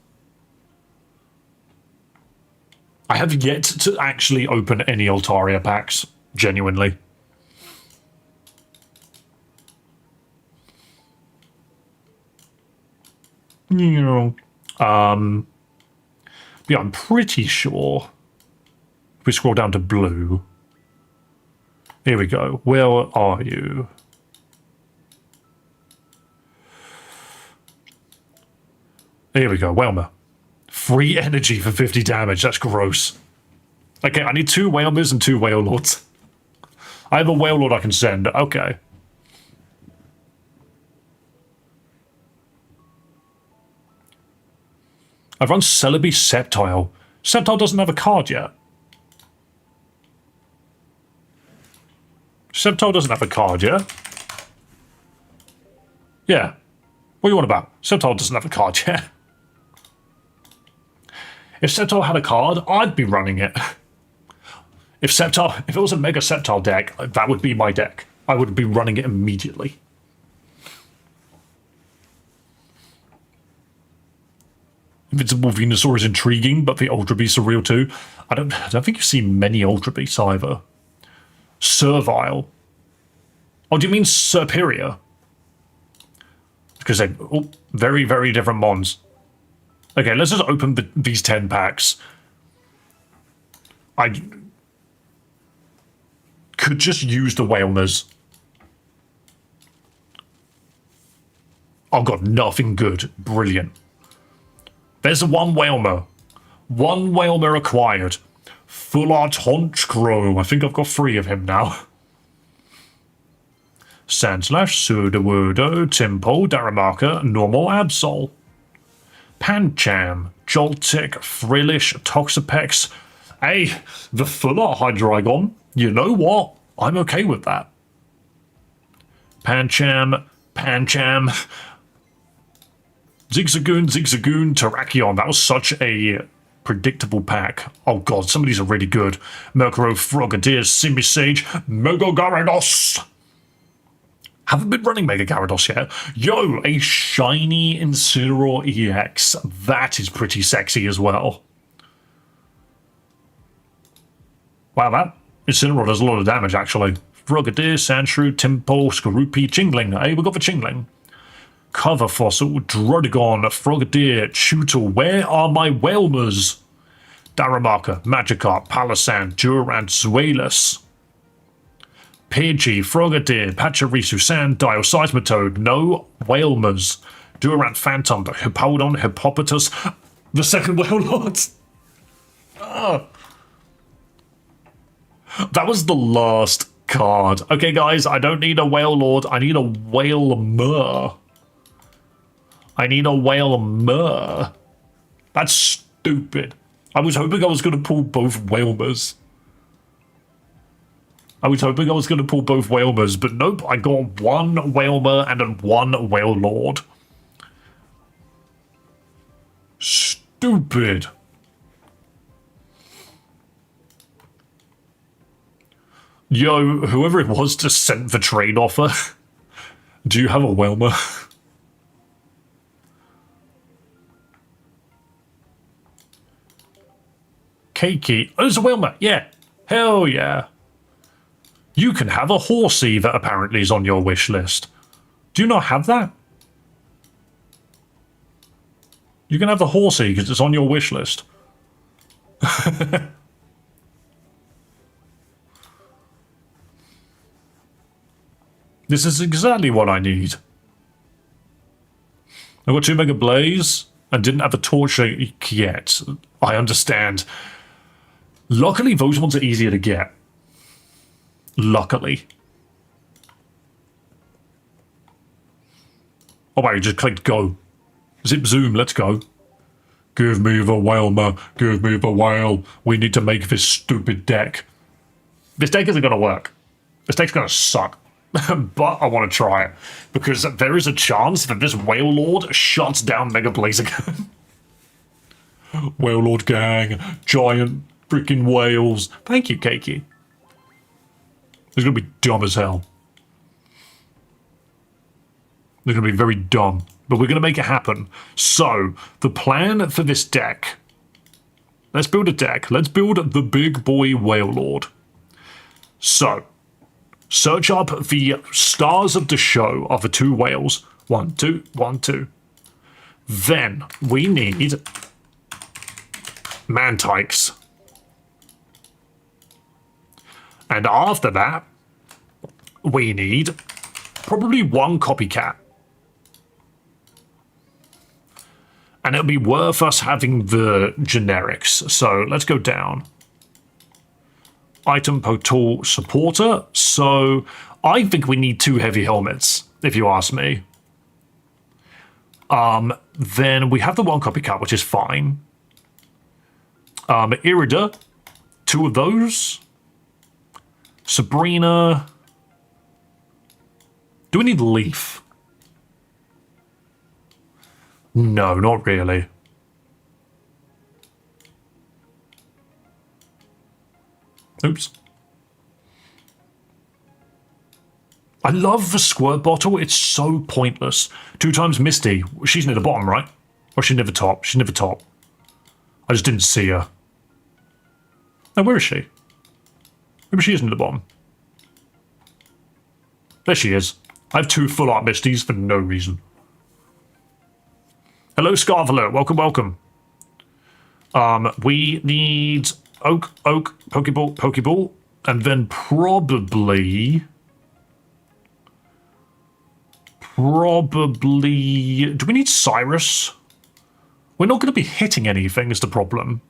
[SPEAKER 1] I have yet to actually open any Altaria packs, genuinely. Yeah, I'm pretty sure if we scroll down to blue. Here we go. Where are you? Here we go. Whalmer. Free energy for 50 damage. That's gross. Okay, I need 2 Whalmers and 2 Whale Lords. I have a Whale Lord I can send. Okay. I've run Celebi Sceptile. Sceptile doesn't have a card yet. Sceptile doesn't have a card yet. Yeah. What do you want about? Sceptile doesn't have a card yet. If Sceptile had a card, I'd be running it. If it was a Mega Sceptile deck, that would be my deck. I would be running it immediately. Invincible Venusaur is intriguing, but the Ultra Beasts are real too. I don't think you see many Ultra Beasts either. Servile. Oh, do you mean Superior? Because they're very, very different mons. Okay, let's just open these 10 packs. I could just use the Whalmers. I've got nothing good. Brilliant. There's one Whalmer. One Whalmer acquired. Full Art Honchcrow. I think I've got 3 of him now. Sandslash, Sudowoodo, Timpo, Darumaka, Normal Absol. Pancham, Joltik, Frillish, Toxapex. Hey, the Full Art Hydreigon. You know what? I'm okay with that. Pancham. Zigzagoon, Terrakion. That was such a predictable pack. Oh god, some of these are really good. Murkrow, Frogadier, Simisage, Mega Gyarados. Haven't been running Mega Gyarados yet. Yo, a shiny Incineroar EX. That is pretty sexy as well. Wow, that Incineroar does a lot of damage, actually. Frogadier, Sandshrew, Timpo, Skorupi, Chingling. Hey, we got the Chingling. Cover Fossil, Druddigon, Frogadier, Chewtle. Where are my Whalmers? Darumaka, Magikarp, Palossand, Durant, Zweilous. Pidgey, Frogadier, Pachirisu, Sandile, Seismitoad. No Whalmers. Durant, Phantom, Hippowdon, Hippopotas. The second Whale Lord. That was the last card. Okay, guys, I don't need a Whale Lord. I need a Whalmer. I need a Whalmer. That's stupid. I was hoping I was going to pull both Whalmers. But nope, I got 1 Whalmer and 1 Whale Lord. Stupid. Yo, whoever it was just sent the trade offer. Do you have a Whalmer? Keiki. Oh, there's a Whalmer. Yeah. Hell yeah. You can have a Horsey that apparently is on your wish list. Do you not have that? You can have the horsey because it's on your wish list. This is exactly what I need. I've got 2 Mega Blaze and didn't have a torch yet. I understand. Luckily, those ones are easier to get. Luckily. Oh, wow, you just clicked go. Zip zoom, let's go. Give me the whale, ma. Give me the whale. We need to make this stupid deck. This deck isn't going to work. This deck's going to suck. But I want to try it. Because there is a chance that this Whale Lord shuts down Mega Blaze again. Whale Lord gang. Giant freaking whales. Thank you, Keiki. It's going to be dumb as hell. It's going to be very dumb. But we're going to make it happen. So, the plan for this deck. Let's build a deck. Let's build the big boy Whale Lord. So, search up the stars of the show of the 2 whales. 1, 2, 1, 2. Then, we need Mantykes. And after that, we need probably 1 copycat. And it'll be worth us having the generics. So let's go down. Item tool supporter. So I think we need 2 heavy helmets, if you ask me. Then we have the 1 copycat, which is fine. Irida, 2 of those. Sabrina. Do we need Leaf? No, not really. Oops. I love the squirt bottle. It's so pointless. 2 times Misty. She's near the bottom, right? Or she's near the top? She's near the top. I just didn't see her. Now, where is she? Maybe she is near the bottom. There she is. I have 2 full art Misties for no reason. Hello, Scarvalot. Welcome, welcome. We need Oak, Pokeball, Pokeball, and then probably... Do we need Cyrus? We're not going to be hitting anything is the problem.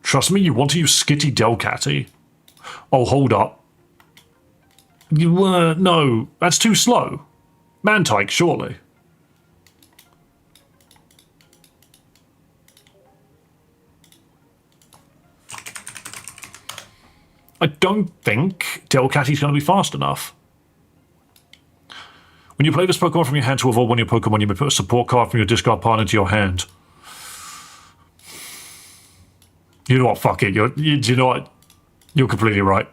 [SPEAKER 1] Trust me, you want to use Skitty Delcatty. Oh, hold up. You no, that's too slow. Mantike, surely. I don't think Delcatty's going to be fast enough. When you play this Pokemon from your hand to evolve one of your Pokemon, you may put a support card from your discard pile into your hand. You know what? Fuck it. You know what? You're completely right.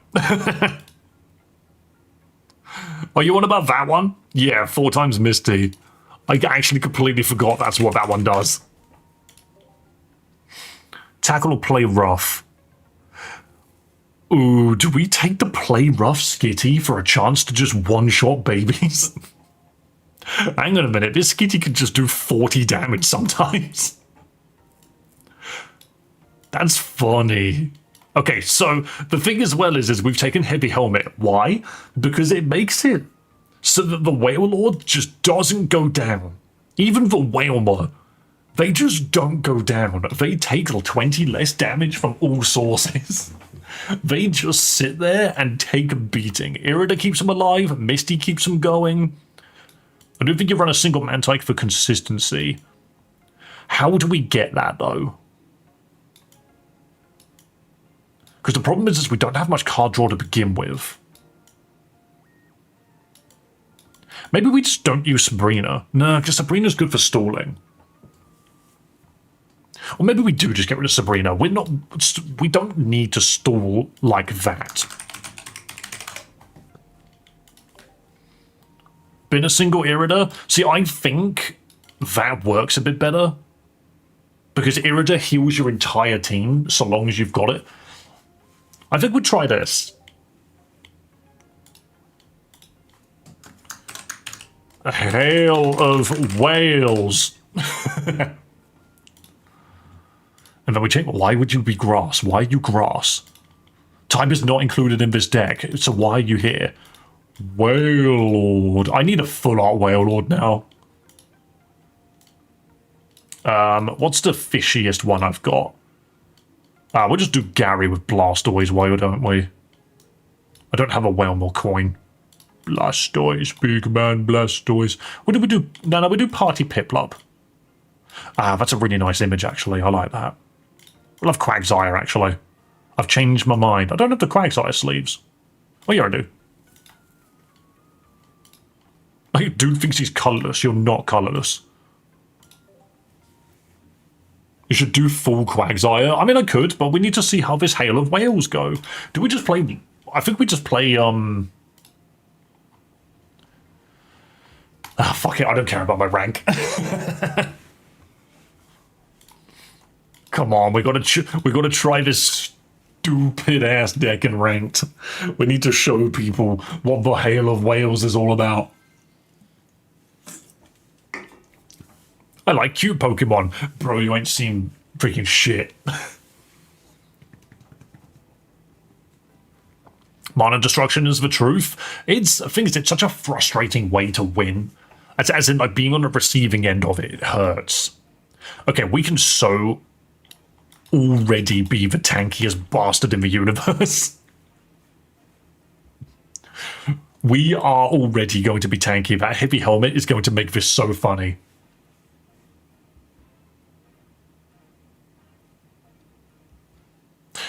[SPEAKER 1] Are you on about that one? Yeah, 4 times Misty. I actually completely forgot that's what that one does. Tackle or play rough? Ooh, do we take the play rough Skitty for a chance to just one-shot babies? Hang on a minute, this Skitty can just do 40 damage sometimes. That's funny. Okay, so the thing as well is we've taken Heavy Helmet. Why? Because it makes it so that the Whale Lord just doesn't go down. Even the Whalmer, they just don't go down. They take 20 less damage from all sources. They just sit there and take a beating. Irida keeps them alive, Misty keeps them going. I don't think you run a single Mantike for consistency. How do we get that, though? Because the problem is we don't have much card draw to begin with. Maybe we just don't use Sabrina. No, because Sabrina's good for stalling. Or maybe we do just get rid of Sabrina. We don't need to stall like that. Been a single Irida? See, I think that works a bit better. Because Irida heals your entire team so long as you've got it. I think we'll try this. A hail of whales. And then we check, why would you be grass? Why are you grass? Time is not included in this deck, so why are you here? Whale Lord. I need a full art Whale Lord now. What's the fishiest one I've got? We'll just do Gary with Blastoise Whale, don't we? I don't have a Whale More coin. Blastoise, big man, Blastoise. What do we do? No, we do Party Piplup. That's a really nice image, actually. I like that. I love Quagsire, actually. I've changed my mind. I don't have the Quagsire sleeves. Oh, yeah, I do. Like, dude thinks he's colourless. You're not colourless. You should do full Quagsire. I mean, I could, but we need to see how this Hail of Whales go. Do we just play... I think we just play, fuck it, I don't care about my rank. Come on, we gotta try this stupid-ass deck in ranked. We need to show people what the Hail of Whales is all about. I like cute Pokemon. Bro, you ain't seen freaking shit. Mana Destruction is the truth. I think it's such a frustrating way to win. As in, like, being on the receiving end of it hurts. Okay, we can so already be the tankiest bastard in the universe. We are already going to be tanky. That heavy helmet is going to make this so funny.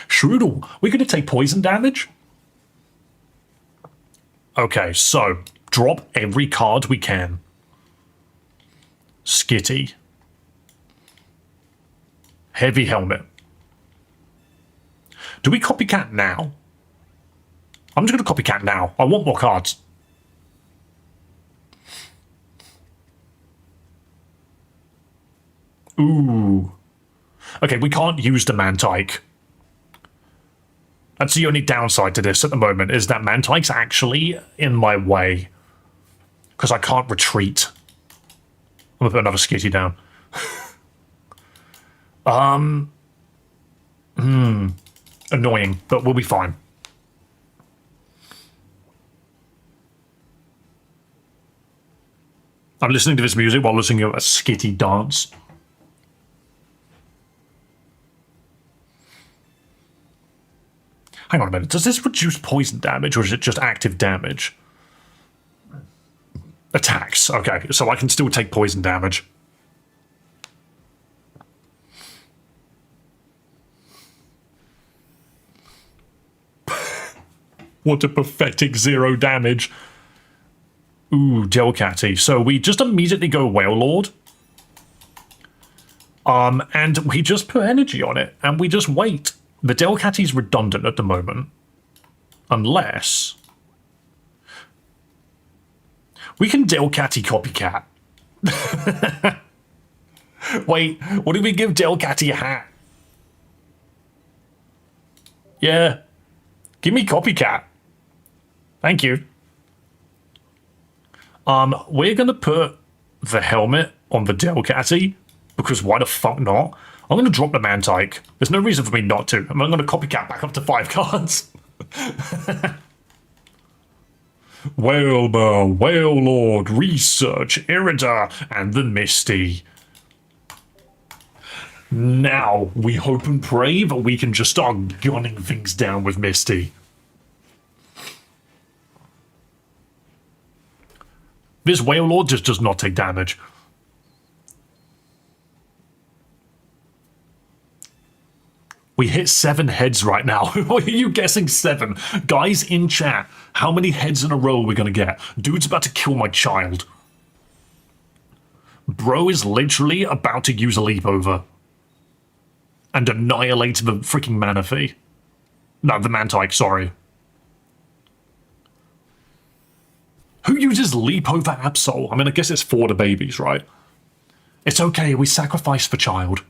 [SPEAKER 1] Shroodle, we're going to take poison damage? Okay, so drop every card we can. Skitty. Heavy helmet. Do we copycat now? I'm just going to copycat now. I want more cards. Ooh. Okay, we can't use the Mantike. That's the only downside to this at the moment, is that Mantike's actually in my way. Because I can't retreat. I'm going to put another Skitty down. Annoying, but we'll be fine. I'm listening to this music while listening to a Skitty dance. Hang on a minute, does this reduce poison damage, or is it just active damage? Attacks, okay, so I can still take poison damage. What a pathetic 0 damage. Ooh, Delcatty. So we just immediately go Whale Lord. And we just put energy on it, and we just wait. The Delcatty's redundant at the moment. Unless... we can Delcatty copycat. Wait, what do we give Delcatty a hat? Yeah. Give me copycat. Thank you. We're gonna put the helmet on the Delcatty, because why the fuck not? I'm gonna drop the Mantike. There's no reason for me not to. I'm gonna copycat back up to 5 cards. Whalebur, Whale Lord, Research, Irida, and the Misty. Now, we hope and pray that we can just start gunning things down with Misty. This Whale Lord just does not take damage. We hit 7 heads right now. Why are you guessing 7? Guys in chat, how many heads in a row are we going to get? Dude's about to kill my child. Bro is literally about to use a leap over. And annihilate the freaking Manaphy. No, the Mantike, sorry. Who uses leap over Absol? I mean, I guess it's for the babies, right? It's okay, we sacrifice the child.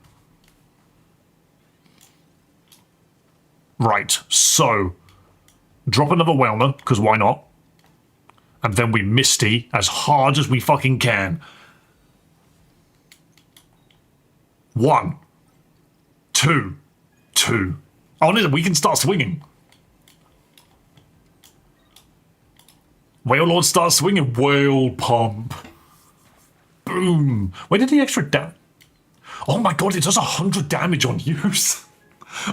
[SPEAKER 1] Right, so drop another Whalmer, because why not? And then we Misty as hard as we fucking can. 1, 2, 2. Oh, no, we can start swinging. Whale Lord starts swinging. Whale Pump. Boom. Where did the extra damage? Oh my god, it does 100 damage on use.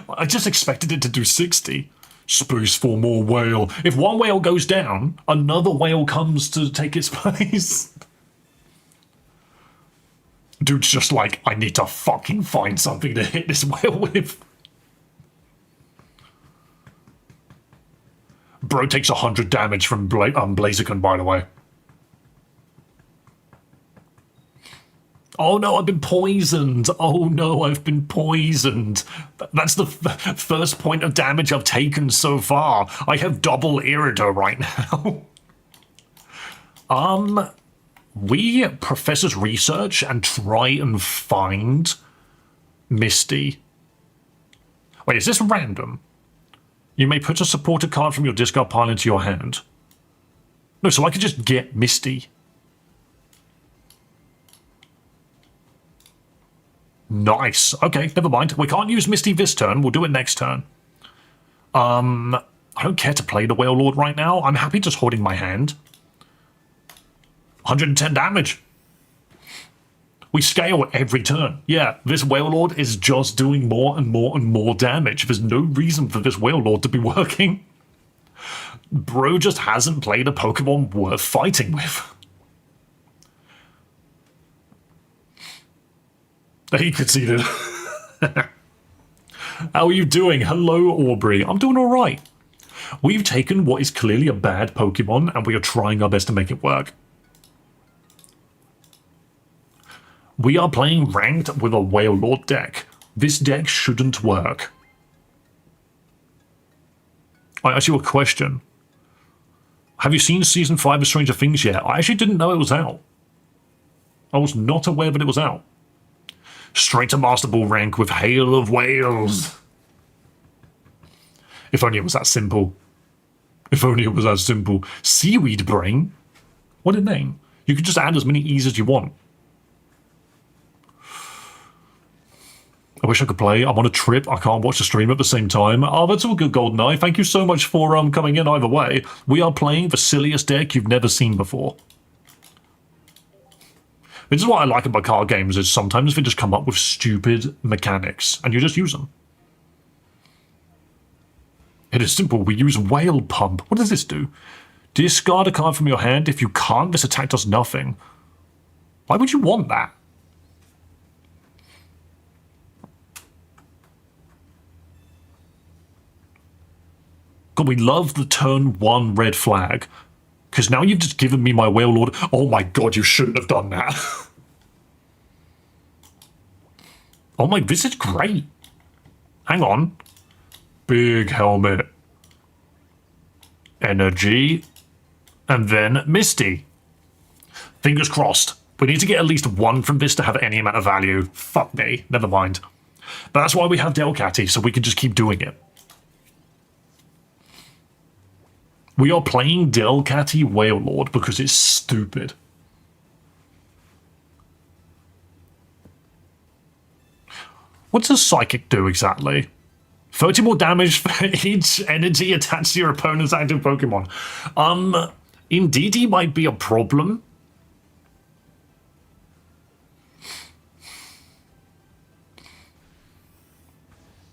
[SPEAKER 1] I just expected it to do 60. Space for more whale. If one whale goes down, another whale comes to take its place. Dude's just like, I need to fucking find something to hit this whale with. Bro takes 100 damage from Blaziken, by the way. Oh no, I've been poisoned. Oh no, I've been poisoned. That's the first point of damage I've taken so far. I have double Irida right now. We Professor's research and try and find Misty. Wait, is this random? You may put a supporter card from your discard pile into your hand. No, so I could just get Misty. Nice. Okay, never mind. We can't use Misty this turn. We'll do it next turn. I don't care to play the Whale Lord right now. I'm happy just holding my hand. 110 damage. We scale every turn. Yeah, this Whale Lord is just doing more and more and more damage. There's no reason for this Whale Lord to be working. Bro just hasn't played a Pokemon worth fighting with. He conceded. How are you doing? Hello, Aubrey. I'm doing all right. We've taken what is clearly a bad Pokemon and we are trying our best to make it work. We are playing ranked with a Whale Lord deck. This deck shouldn't work. I ask you a question. Have you seen Season 5 of Stranger Things yet? I actually didn't know it was out. I was not aware that it was out. Straight to Master Ball rank with Hail of Whales. If only it was that simple. If only it was that simple. Seaweed Brain? What a name. You could just add as many E's as you want. I wish I could play. I'm on a trip. I can't watch the stream at the same time. Oh, that's all good, GoldenEye. Thank you so much for coming in either way. We are playing the silliest deck you've never seen before. This is what I like about card games, is sometimes they just come up with stupid mechanics, and you just use them. It is simple. We use Whale Pump. What does this do? Discard a card from your hand. If you can't, this attack does nothing. Why would you want that? God, we love the turn 1 red flag. Because now you've just given me my Whale Lord. Oh my god, you shouldn't have done that. Oh my, this is great. Hang on. Big helmet. Energy. And then Misty. Fingers crossed. We need to get at least one from this to have any amount of value. Fuck me. Never mind. But that's why we have Delcatty, so we can just keep doing it. We are playing Delcatty Whale Lord because it's stupid. What does Psychic do exactly? 30 more damage for each energy attached to your opponent's active Pokemon. Indeedee might be a problem.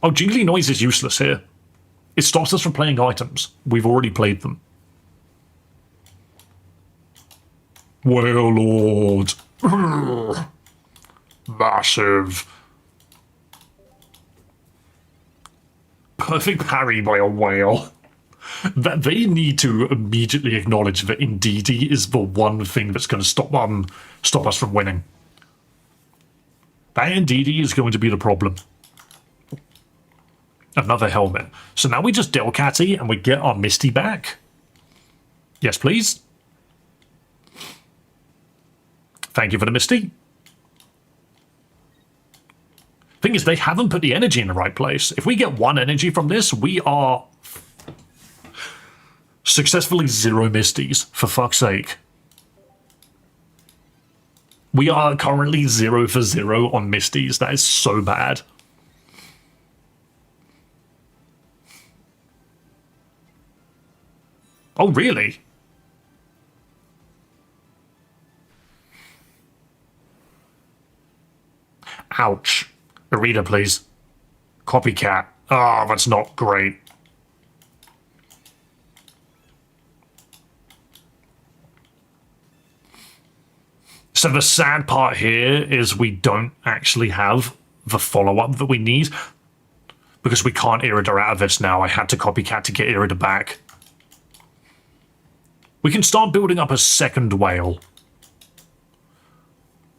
[SPEAKER 1] Oh, Jingly Noise is useless here. It stops us from playing items. We've already played them. Whale Lord. Massive. Perfect parry by a whale. That they need to immediately acknowledge that Indeedee is the one thing that's going to stop us from winning. That Indeedee is going to be the problem. Another helmet. So now we just Delcatty and we get our Misty back. Yes, please. Thank you for the Misty. thing is, they haven't put the energy in the right place. If we get 1 energy from this, we are successfully 0 Misties, for fuck's sake. We are currently 0 for 0 on Misties. That is so bad. Oh, really? Ouch. A reader, please. Copycat. Ah, that's not great. So the sad part here is we don't actually have the follow-up that we need because we can't Irida out of this now. I had to copycat to get Irida back. We can start building up a second whale.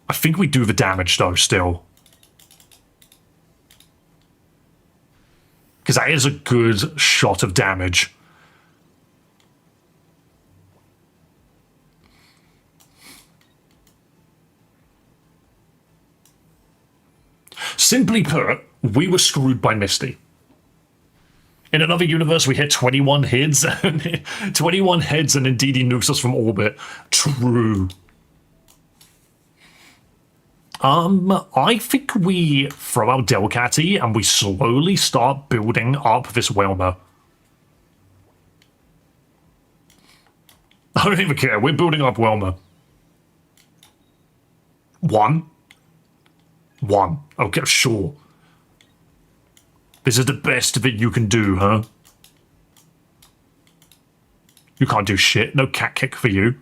[SPEAKER 1] I think we do the damage though still. Because that is a good shot of damage. Simply put, we were screwed by Misty. In another universe, we hit 21 heads, and 21 heads, and indeed he nukes us from orbit. True. I think we throw out Delcatty and we slowly start building up this Whelmer. I don't even care. We're building up Whelmer. 1. Okay, sure. This is the best that you can do, huh? You can't do shit. No cat kick for you.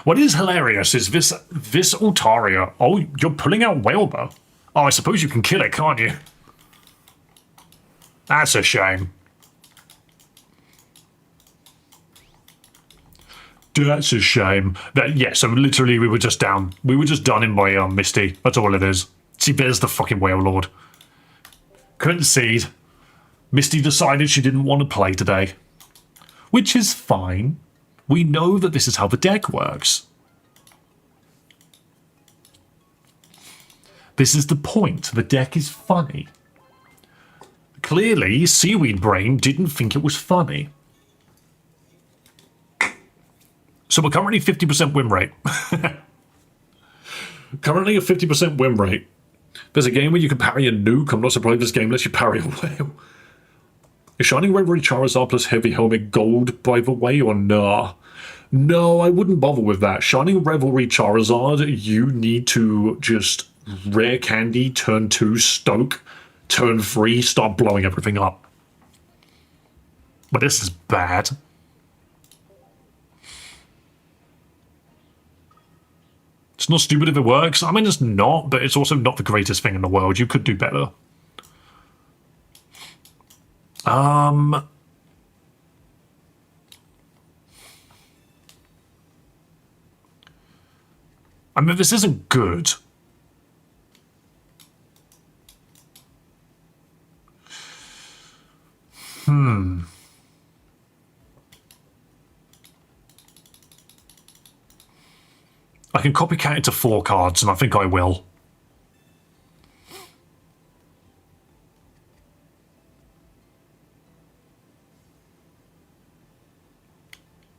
[SPEAKER 1] What is hilarious is this Altaria. Oh, you're pulling out Whalebur. Oh, I suppose you can kill it, can't you? That's a shame. That's a shame. Yeah, so literally we were just down. We were just done in by Misty. That's all it is. See, there's the fucking Whale Lord. Concede. Misty decided she didn't want to play today. Which is fine. We know that this is how the deck works. This is the point. The deck is funny. Clearly, Seaweed Brain didn't think it was funny. So we're currently 50% win rate. Currently a 50% win rate. There's a game where you can parry a nuke. I'm not surprised this game lets you parry a whale. Is Shining Revelry Charizard plus Heavy Helmet gold, by the way, or nah? No, I wouldn't bother with that. Shining Revelry Charizard, you need to just Rare Candy, turn 2, Stoke, turn 3, start blowing everything up. But this is bad. It's not stupid if it works. I mean, it's not, but it's also not the greatest thing in the world. You could do better. I mean, this isn't good. I can copycat it to 4 cards, and I think I will.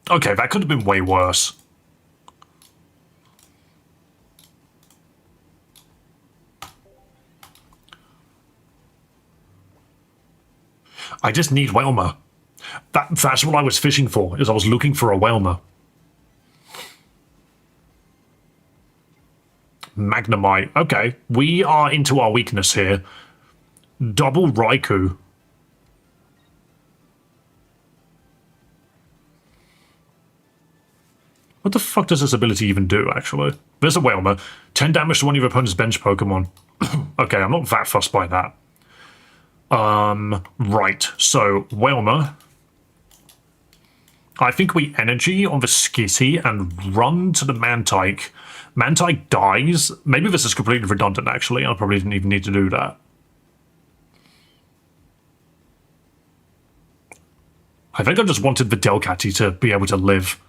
[SPEAKER 1] Okay, that could have been way worse. I just need Whelmer. That's what I was fishing for, is I was looking for a Whelmer. Magnemite. Okay, we are into our weakness here. Double Raikou. What the fuck does this ability even do, actually? There's a Whelmer. 10 damage to one of your opponent's bench Pokemon. Okay, I'm not that fussed by that. Right, so Whelmer. I think we energy on the Skitty and run to the Mantike. Mantike dies. Maybe this is completely redundant, actually. I probably didn't even need to do that. I think I just wanted the Delcatty to be able to live.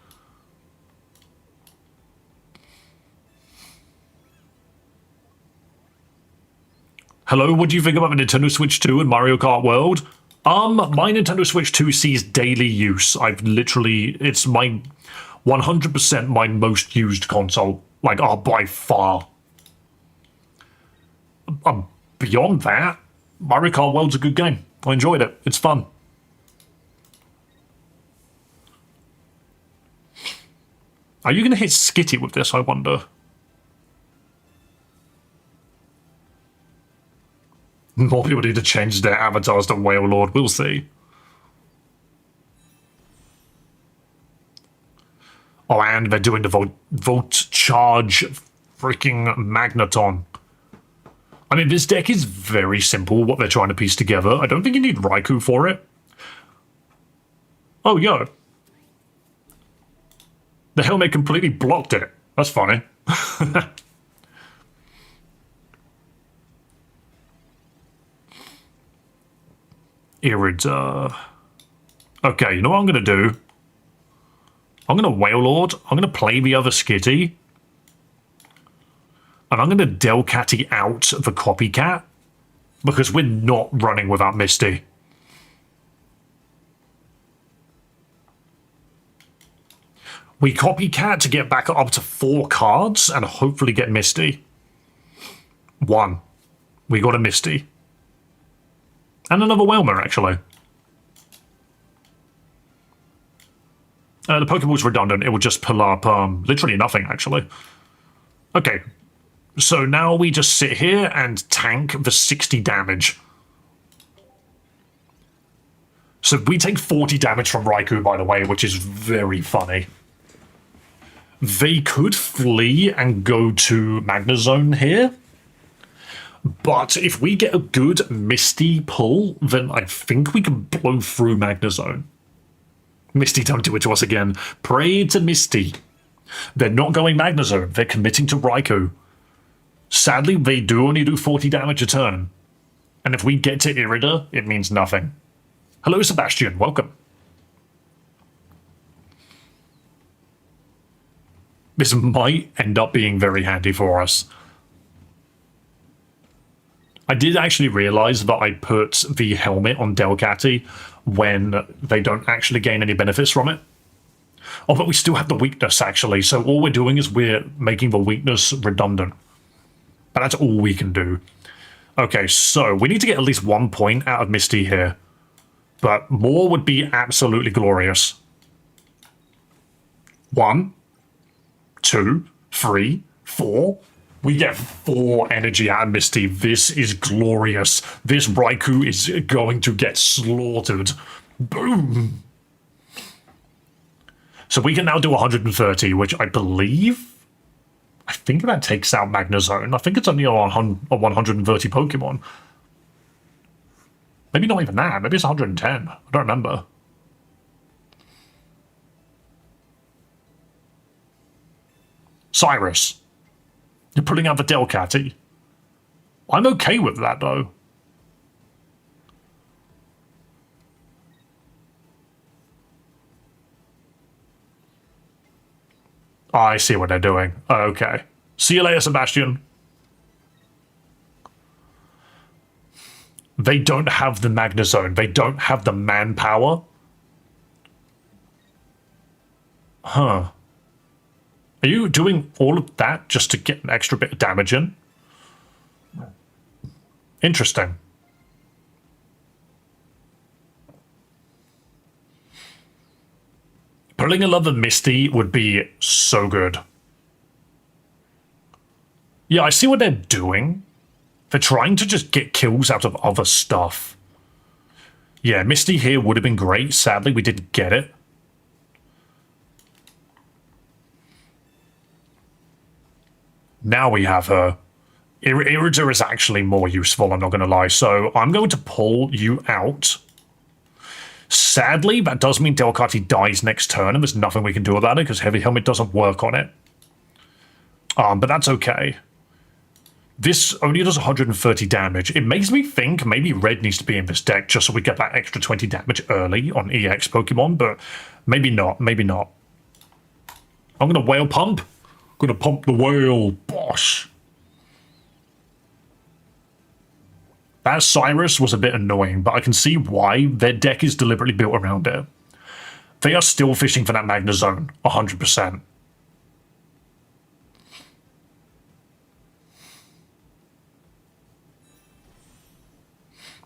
[SPEAKER 1] Hello, what do you think about the Nintendo Switch 2 and Mario Kart World? My Nintendo Switch 2 sees daily use. It's my 100% my most used console. Like, by far. Beyond that, Mario Kart World's a good game. I enjoyed it. It's fun. Are you going to hit Skitty with this, I wonder? More people need to change their avatars to Whale Lord. We'll see. Oh, and they're doing the Volt Charge freaking Magneton. I mean, this deck is very simple, what they're trying to piece together. I don't think you need Raikou for it. Oh, yo. The helmet completely blocked it. That's funny. Irida. Okay, you know what I'm going to do? I'm going to Whale Lord. I'm going to play the other Skitty. And I'm going to Delcatty out the Copycat. Because we're not running without Misty. We Copycat to get back up to 4 cards and hopefully get Misty. 1. We got a Misty. And another Whelmer, actually. The Pokeball's redundant. It will just pull up literally nothing, actually. Okay. So now we just sit here and tank the 60 damage. So we take 40 damage from Raikou, by the way, which is very funny. They could flee and go to Magnezone here. But if we get a good Misty pull, then I think we can blow through Magnezone. Misty, don't do it to us again. Pray to Misty. They're not going Magnezone. They're committing to Raikou. Sadly, they do only do 40 damage a turn. And if we get to Irida, it means nothing. Hello, Sebastian. Welcome. This might end up being very handy for us. I did actually realize that I put the helmet on Delcatty when they don't actually gain any benefits from it. Oh, but we still have the weakness, actually. So all we're doing is we're making the weakness redundant. But that's all we can do. Okay, so we need to get at least 1 point out of Misty here. But more would be absolutely glorious. 1, 2, 3, 4... We get 4 energy out of Misty. This is glorious. This Raikou is going to get slaughtered. Boom! So we can now do 130, which I believe... I think that takes out Magnezone. I think it's only a 130 Pokemon. Maybe not even that. Maybe it's 110. I don't remember. Cyrus. You're pulling out the Delcatty. I'm okay with that, though. I see what they're doing. Okay. See you later, Sebastian. They don't have the Magnezone. They don't have the manpower. Huh. Are you doing all of that just to get an extra bit of damage in? Interesting. Pulling another Misty would be so good. Yeah, I see what they're doing. They're trying to just get kills out of other stuff. Yeah, Misty here would have been great. Sadly, we didn't get it. Now we have her. Irida is actually more useful, I'm not going to lie. So I'm going to pull you out. Sadly, that does mean Delcatty dies next turn, and there's nothing we can do about it because Heavy Helmet doesn't work on it. But that's okay. This only does 130 damage. It makes me think maybe red needs to be in this deck just so we get that extra 20 damage early on EX Pokemon, but maybe not, maybe not. I'm going to whale pump. I'm going to pump the whale. Bosh. That Cyrus was a bit annoying, but I can see why. Their deck is deliberately built around it. They are still fishing for that Magnezone, 100%.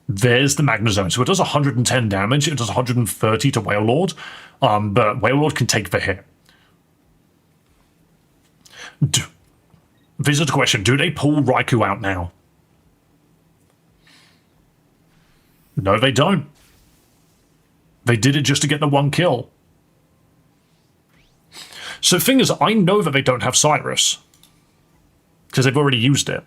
[SPEAKER 1] There's the Magnezone. So it does 110 damage. It does 130 to Wailord. But Wailord can take the hit. This is the question. Do they pull Raikou out now? No, they don't. They did it just to get the one kill. So the thing is, I know that they don't have Cyrus. Because they've already used it.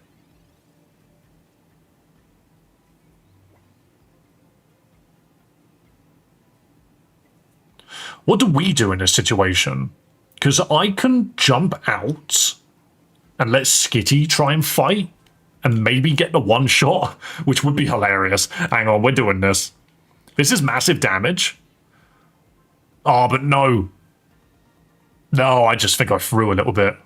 [SPEAKER 1] What do we do in this situation? Because I can jump out and let Skitty try and fight and maybe get the one shot, which would be hilarious. Hang on, we're doing this. This is massive damage. Oh, but no. No, I just think I threw a little bit.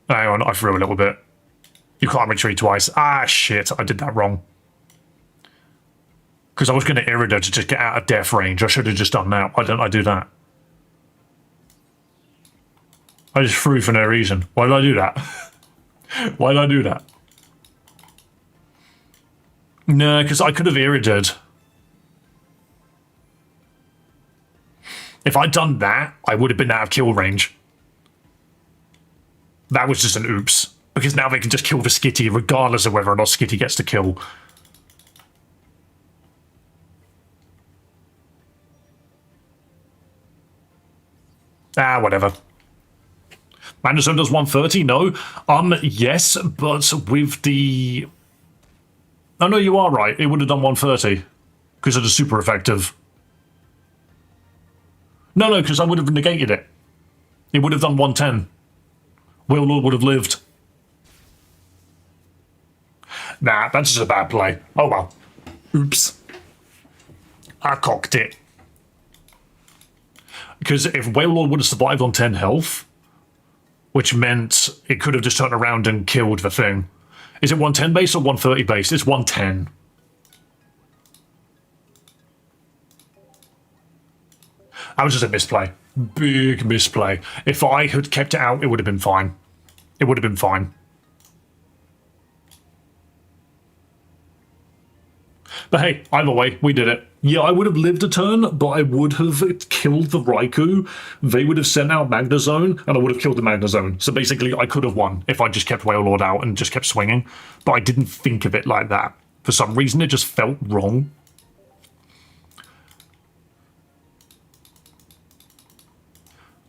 [SPEAKER 1] Hang on, I threw a little bit. You can't retreat twice. Ah, shit, I did that wrong. Because I was going to Irida to just get out of death range. I should have just done that. Why don't I do that? I just threw for no reason. Why did I do that? Why did I do that? No, because I could have Irida'd. If I'd done that, I would have been out of kill range. That was just an oops. Because now they can just kill the Skitty regardless of whether or not Skitty gets to kill. Ah, whatever. Magnezone does 130? No. Yes, but with the... Oh, no, you are right. It would have done 130. Because it is super effective. No, because I would have negated it. It would have done 110. Wailord would have lived. Nah, that's just a bad play. Oh, well. Oops. I cocked it. Because if Wailord would have survived on 10 health, which meant it could have just turned around and killed the thing. Is it 110 base or 130 base? It's 110. That was just a misplay. Big misplay. If I had kept it out, it would have been fine. It would have been fine. But hey, either way, we did it. Yeah, I would have lived a turn, but I would have killed the Raikou. They would have sent out Magnezone, and I would have killed the Magnezone. So basically, I could have won if I just kept Wailord out and just kept swinging. But I didn't think of it like that. For some reason, it just felt wrong.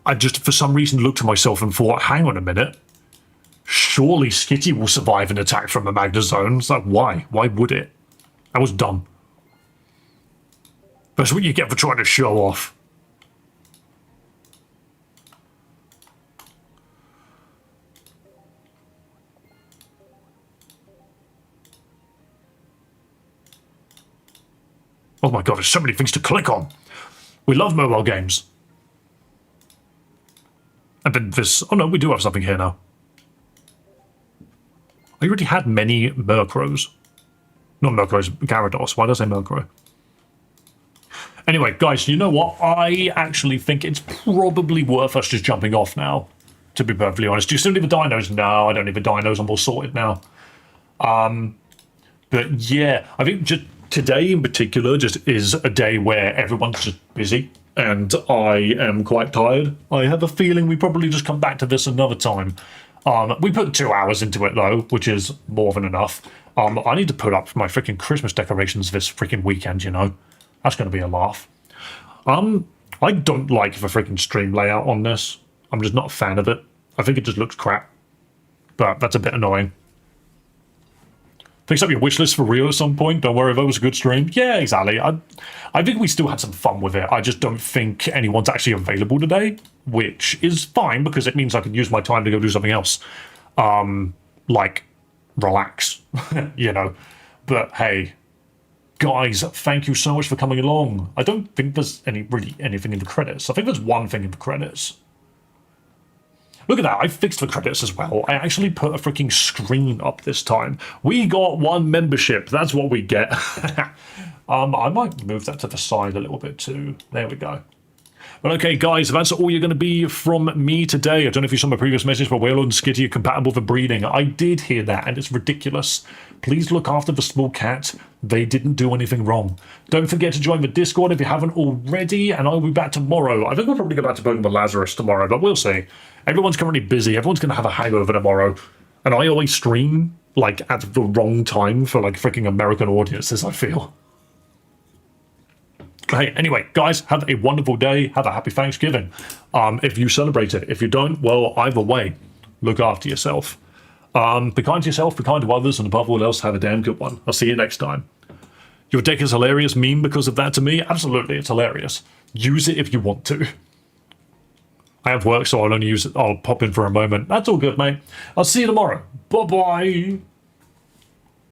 [SPEAKER 1] I just, for some reason, looked at myself and thought, hang on a minute. Surely Skitty will survive an attack from a Magnezone. It's like, why? Why would it? That was dumb. That's what you get for trying to show off. Oh my god, there's so many things to click on. We love mobile games. And then this... Oh no, we do have something here now. I already had many Murkrows. Not Murkrows, Gyarados. Why did I say Murkrow? Anyway, guys, you know what? I actually think it's probably worth us just jumping off now, to be perfectly honest. Do you still need the dinos? No, I don't need the dinos. I'm all sorted now. But yeah, I think just today in particular just is a day where everyone's just busy, and I am quite tired. I have a feeling we probably just come back to this another time. We put 2 hours into it, though, which is more than enough. I need to put up my freaking Christmas decorations this freaking weekend, you know? That's going to be a laugh. I don't like the freaking stream layout on this. I'm just not a fan of it. I think it just looks crap. But that's a bit annoying. Fix up your wish list for Rio at some point. Don't worry, that was a good stream. Yeah, exactly. I think we still had some fun with it. I just don't think anyone's actually available today, which is fine because it means I can use my time to go do something else. like, relax, you know. But hey, guys, thank you so much for coming along. I don't think there's anything in the credits. I think there's one thing in the credits. Look at that, I fixed the credits as well. I actually put a freaking screen up this time. We got 1 membership, that's what we get. I might move that to the side a little bit too. There we go. But okay, guys, that's all you're going to be from me today. I don't know if you saw my previous message, but Whale and Skitty are compatible for breeding. I did hear that, and it's ridiculous. Please look after the small cat. They didn't do anything wrong. Don't forget to join the Discord if you haven't already, and I'll be back tomorrow. I think I'll probably go back to Pokemon Lazarus tomorrow, but we'll see. Everyone's currently busy. Everyone's going to have a hangover tomorrow. And I always stream, like, at the wrong time for, like, freaking American audiences, I feel. Hey, anyway, guys, have a wonderful day. Have a happy Thanksgiving. If you celebrate it. If you don't, well, either way, look after yourself. Be kind to yourself, be kind to others, and above all else, have a damn good one. I'll see you next time. Your deck is hilarious meme because of that to me? Absolutely, it's hilarious. Use it if you want to. I have work, so I'll only use it. I'll pop in for a moment. That's all good, mate. I'll see you tomorrow. Bye-bye.